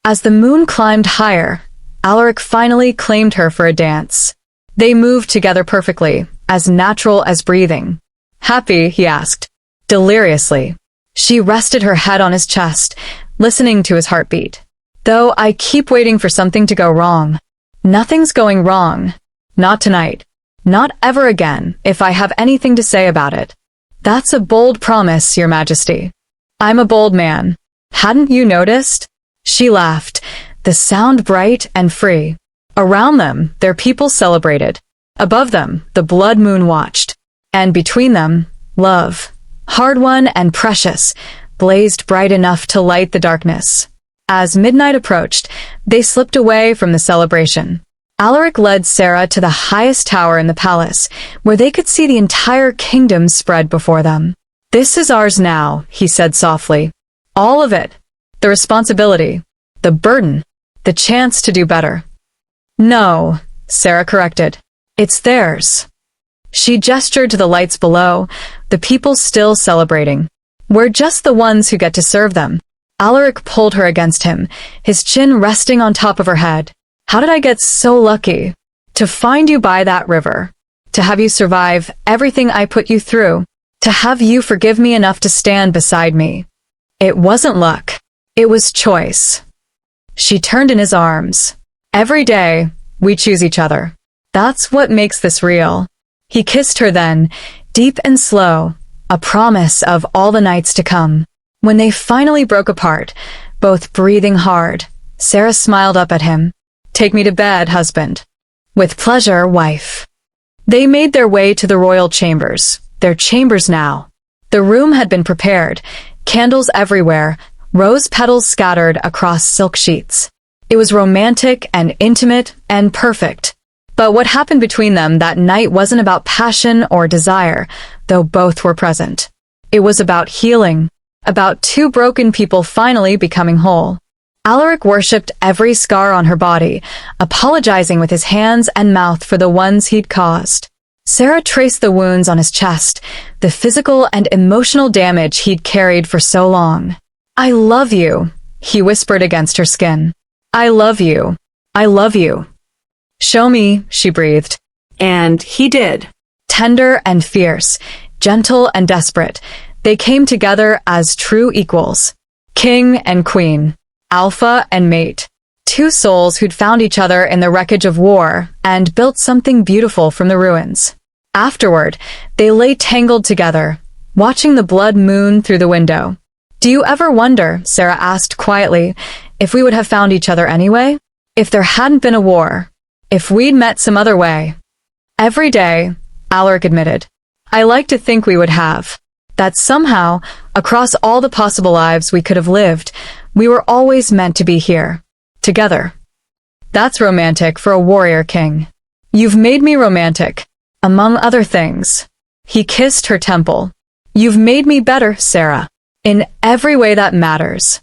As the moon climbed higher, Alaric finally claimed her for a dance. They moved together perfectly, as natural as breathing. Happy? He asked, deliriously. She rested her head on his chest, listening to his heartbeat. Though I keep waiting for something to go wrong. Nothing's going wrong. Not tonight. Not ever again, if I have anything to say about it. That's a bold promise, Your Majesty. I'm a bold man. Hadn't you noticed? She laughed, the sound bright and free. Around them, their people celebrated. Above them, the blood moon watched. And between them, love, hard-won and precious, blazed bright enough to light the darkness. As midnight approached, they slipped away from the celebration. Alaric led Sera to the highest tower in the palace, where they could see the entire kingdom spread before them. This is ours now, he said softly. All of it. The responsibility, the burden, the chance to do better. No, Sera corrected. It's theirs. She gestured to the lights below, the people still celebrating. We're just the ones who get to serve them. Alaric pulled her against him, his chin resting on top of her head. How did I get so lucky? To find you by that river. To have you survive everything I put you through. To have you forgive me enough to stand beside me. It wasn't luck. It was choice. She turned in his arms. Every day, we choose each other. That's what makes this real. He kissed her then, deep and slow, a promise of all the nights to come. When they finally broke apart, both breathing hard, Sera smiled up at him. Take me to bed, husband. With pleasure, wife. They made their way to the royal chambers, their chambers now. The room had been prepared, candles everywhere, rose petals scattered across silk sheets. It was romantic and intimate and perfect. But what happened between them that night wasn't about passion or desire, though both were present. It was about healing, about two broken people finally becoming whole. Alaric worshipped every scar on her body, apologizing with his hands and mouth for the ones he'd caused. Sera traced the wounds on his chest, the physical and emotional damage he'd carried for so long. I love you, he whispered against her skin. I love you. I love you. Show me, she breathed. And he did. Tender and fierce, gentle and desperate, they came together as true equals. King and queen. Alpha and mate. Two souls who'd found each other in the wreckage of war and built something beautiful from the ruins. Afterward, they lay tangled together, watching the blood moon through the window. Do you ever wonder, Sera asked quietly, if we would have found each other anyway? If there hadn't been a war? If we'd met some other way? Every day, Alaric admitted. I like to think we would have. That somehow, across all the possible lives we could have lived, we were always meant to be here. Together. That's romantic for a warrior king. You've made me romantic. Among other things. He kissed her temple. You've made me better, Sera. In every way that matters.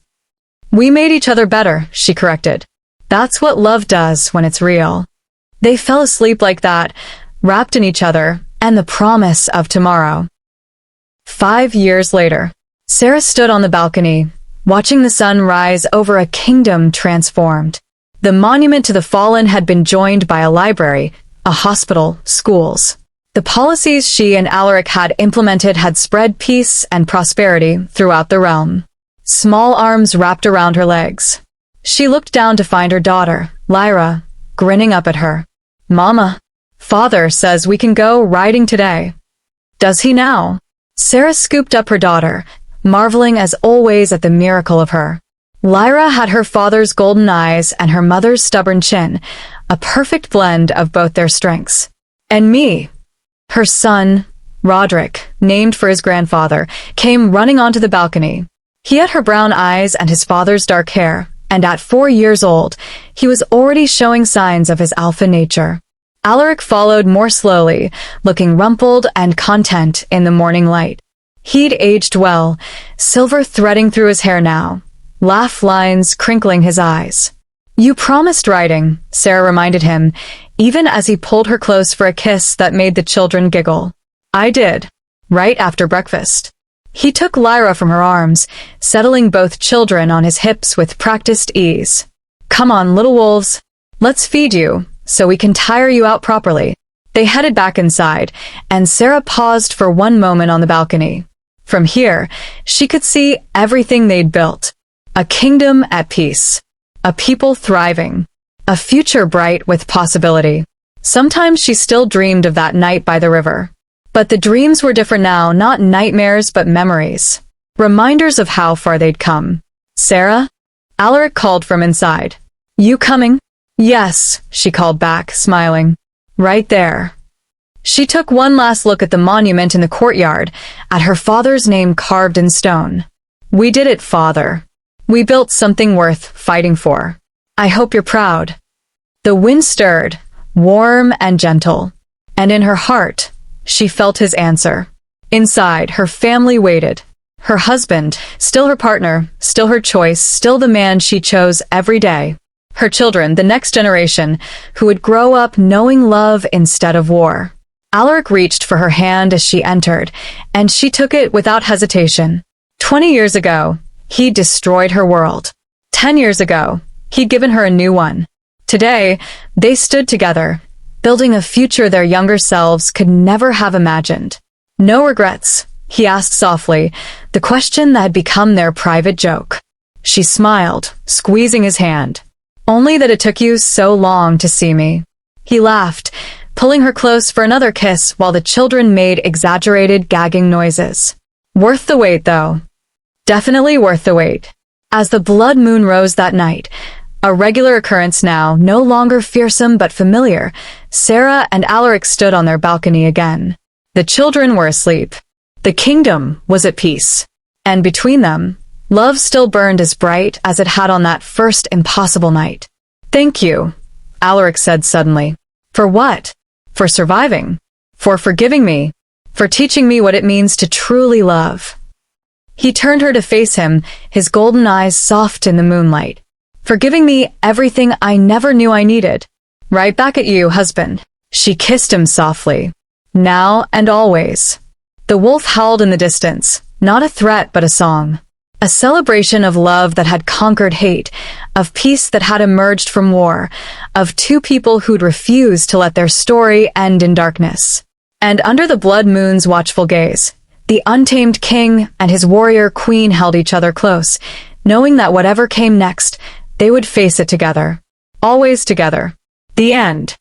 We made each other better, she corrected. That's what love does when it's real. They fell asleep like that, wrapped in each other, and the promise of tomorrow. 5 years later, Sera stood on the balcony, watching the sun rise over a kingdom transformed. The monument to the fallen had been joined by a library, a hospital, schools. The policies she and Alaric had implemented had spread peace and prosperity throughout the realm. Small arms wrapped around her legs. She looked down to find her daughter, Lyra, grinning up at her. Mama, father says we can go riding today. Does he now? Sera scooped up her daughter, marveling as always at the miracle of her. Lyra had her father's golden eyes and her mother's stubborn chin, a perfect blend of both their strengths. And me. Her son, Roderick, named for his grandfather, came running onto the balcony. He had her brown eyes and his father's dark hair, and at 4 years old, he was already showing signs of his alpha nature. Alaric followed more slowly, looking rumpled and content in the morning light. He'd aged well, silver threading through his hair now, laugh lines crinkling his eyes. You promised riding, Sera reminded him, even as he pulled her close for a kiss that made the children giggle. I did, right after breakfast. He took Lyra from her arms, settling both children on his hips with practiced ease. Come on, little wolves. Let's feed you, so we can tire you out properly. They headed back inside, and Sera paused for one moment on the balcony. From here, she could see everything they'd built. A kingdom at peace. A people thriving. A future bright with possibility. Sometimes she still dreamed of that night by the river. But the dreams were different now, not nightmares but memories. Reminders of how far they'd come. "Sera?" Alaric called from inside. "You coming?" "Yes," she called back, smiling. "Right there." She took one last look at the monument in the courtyard, at her father's name carved in stone. "We did it, Father. We built something worth fighting for. I hope you're proud." The wind stirred, warm and gentle, and in her heart, she felt his answer. Inside, her family waited. Her husband, still her partner, still her choice, still the man she chose every day. Her children, the next generation, who would grow up knowing love instead of war. Alaric reached for her hand as she entered, and she took it without hesitation. 20 years ago, he'd destroyed her world. 10 years ago, he'd given her a new one. Today, they stood together, building a future their younger selves could never have imagined. "No regrets?" he asked softly, the question that had become their private joke. She smiled, squeezing his hand. "Only that it took you so long to see me." He laughed, pulling her close for another kiss while the children made exaggerated gagging noises. Worth the wait, though. Definitely worth the wait. As the blood moon rose that night, a regular occurrence now, no longer fearsome but familiar, Sera and Alaric stood on their balcony again. The children were asleep. The kingdom was at peace. And between them, love still burned as bright as it had on that first impossible night. "Thank you," Alaric said suddenly. "For what? For surviving. For forgiving me. For teaching me what it means to truly love." He turned her to face him, his golden eyes soft in the moonlight. "For giving me everything I never knew I needed. Right back at you, husband." She kissed him softly. "Now and always." The wolf howled in the distance, not a threat but a song. A celebration of love that had conquered hate, of peace that had emerged from war, of two people who'd refused to let their story end in darkness. And under the blood moon's watchful gaze, the untamed king and his warrior queen held each other close, knowing that whatever came next, they would face it together. Always together. The end.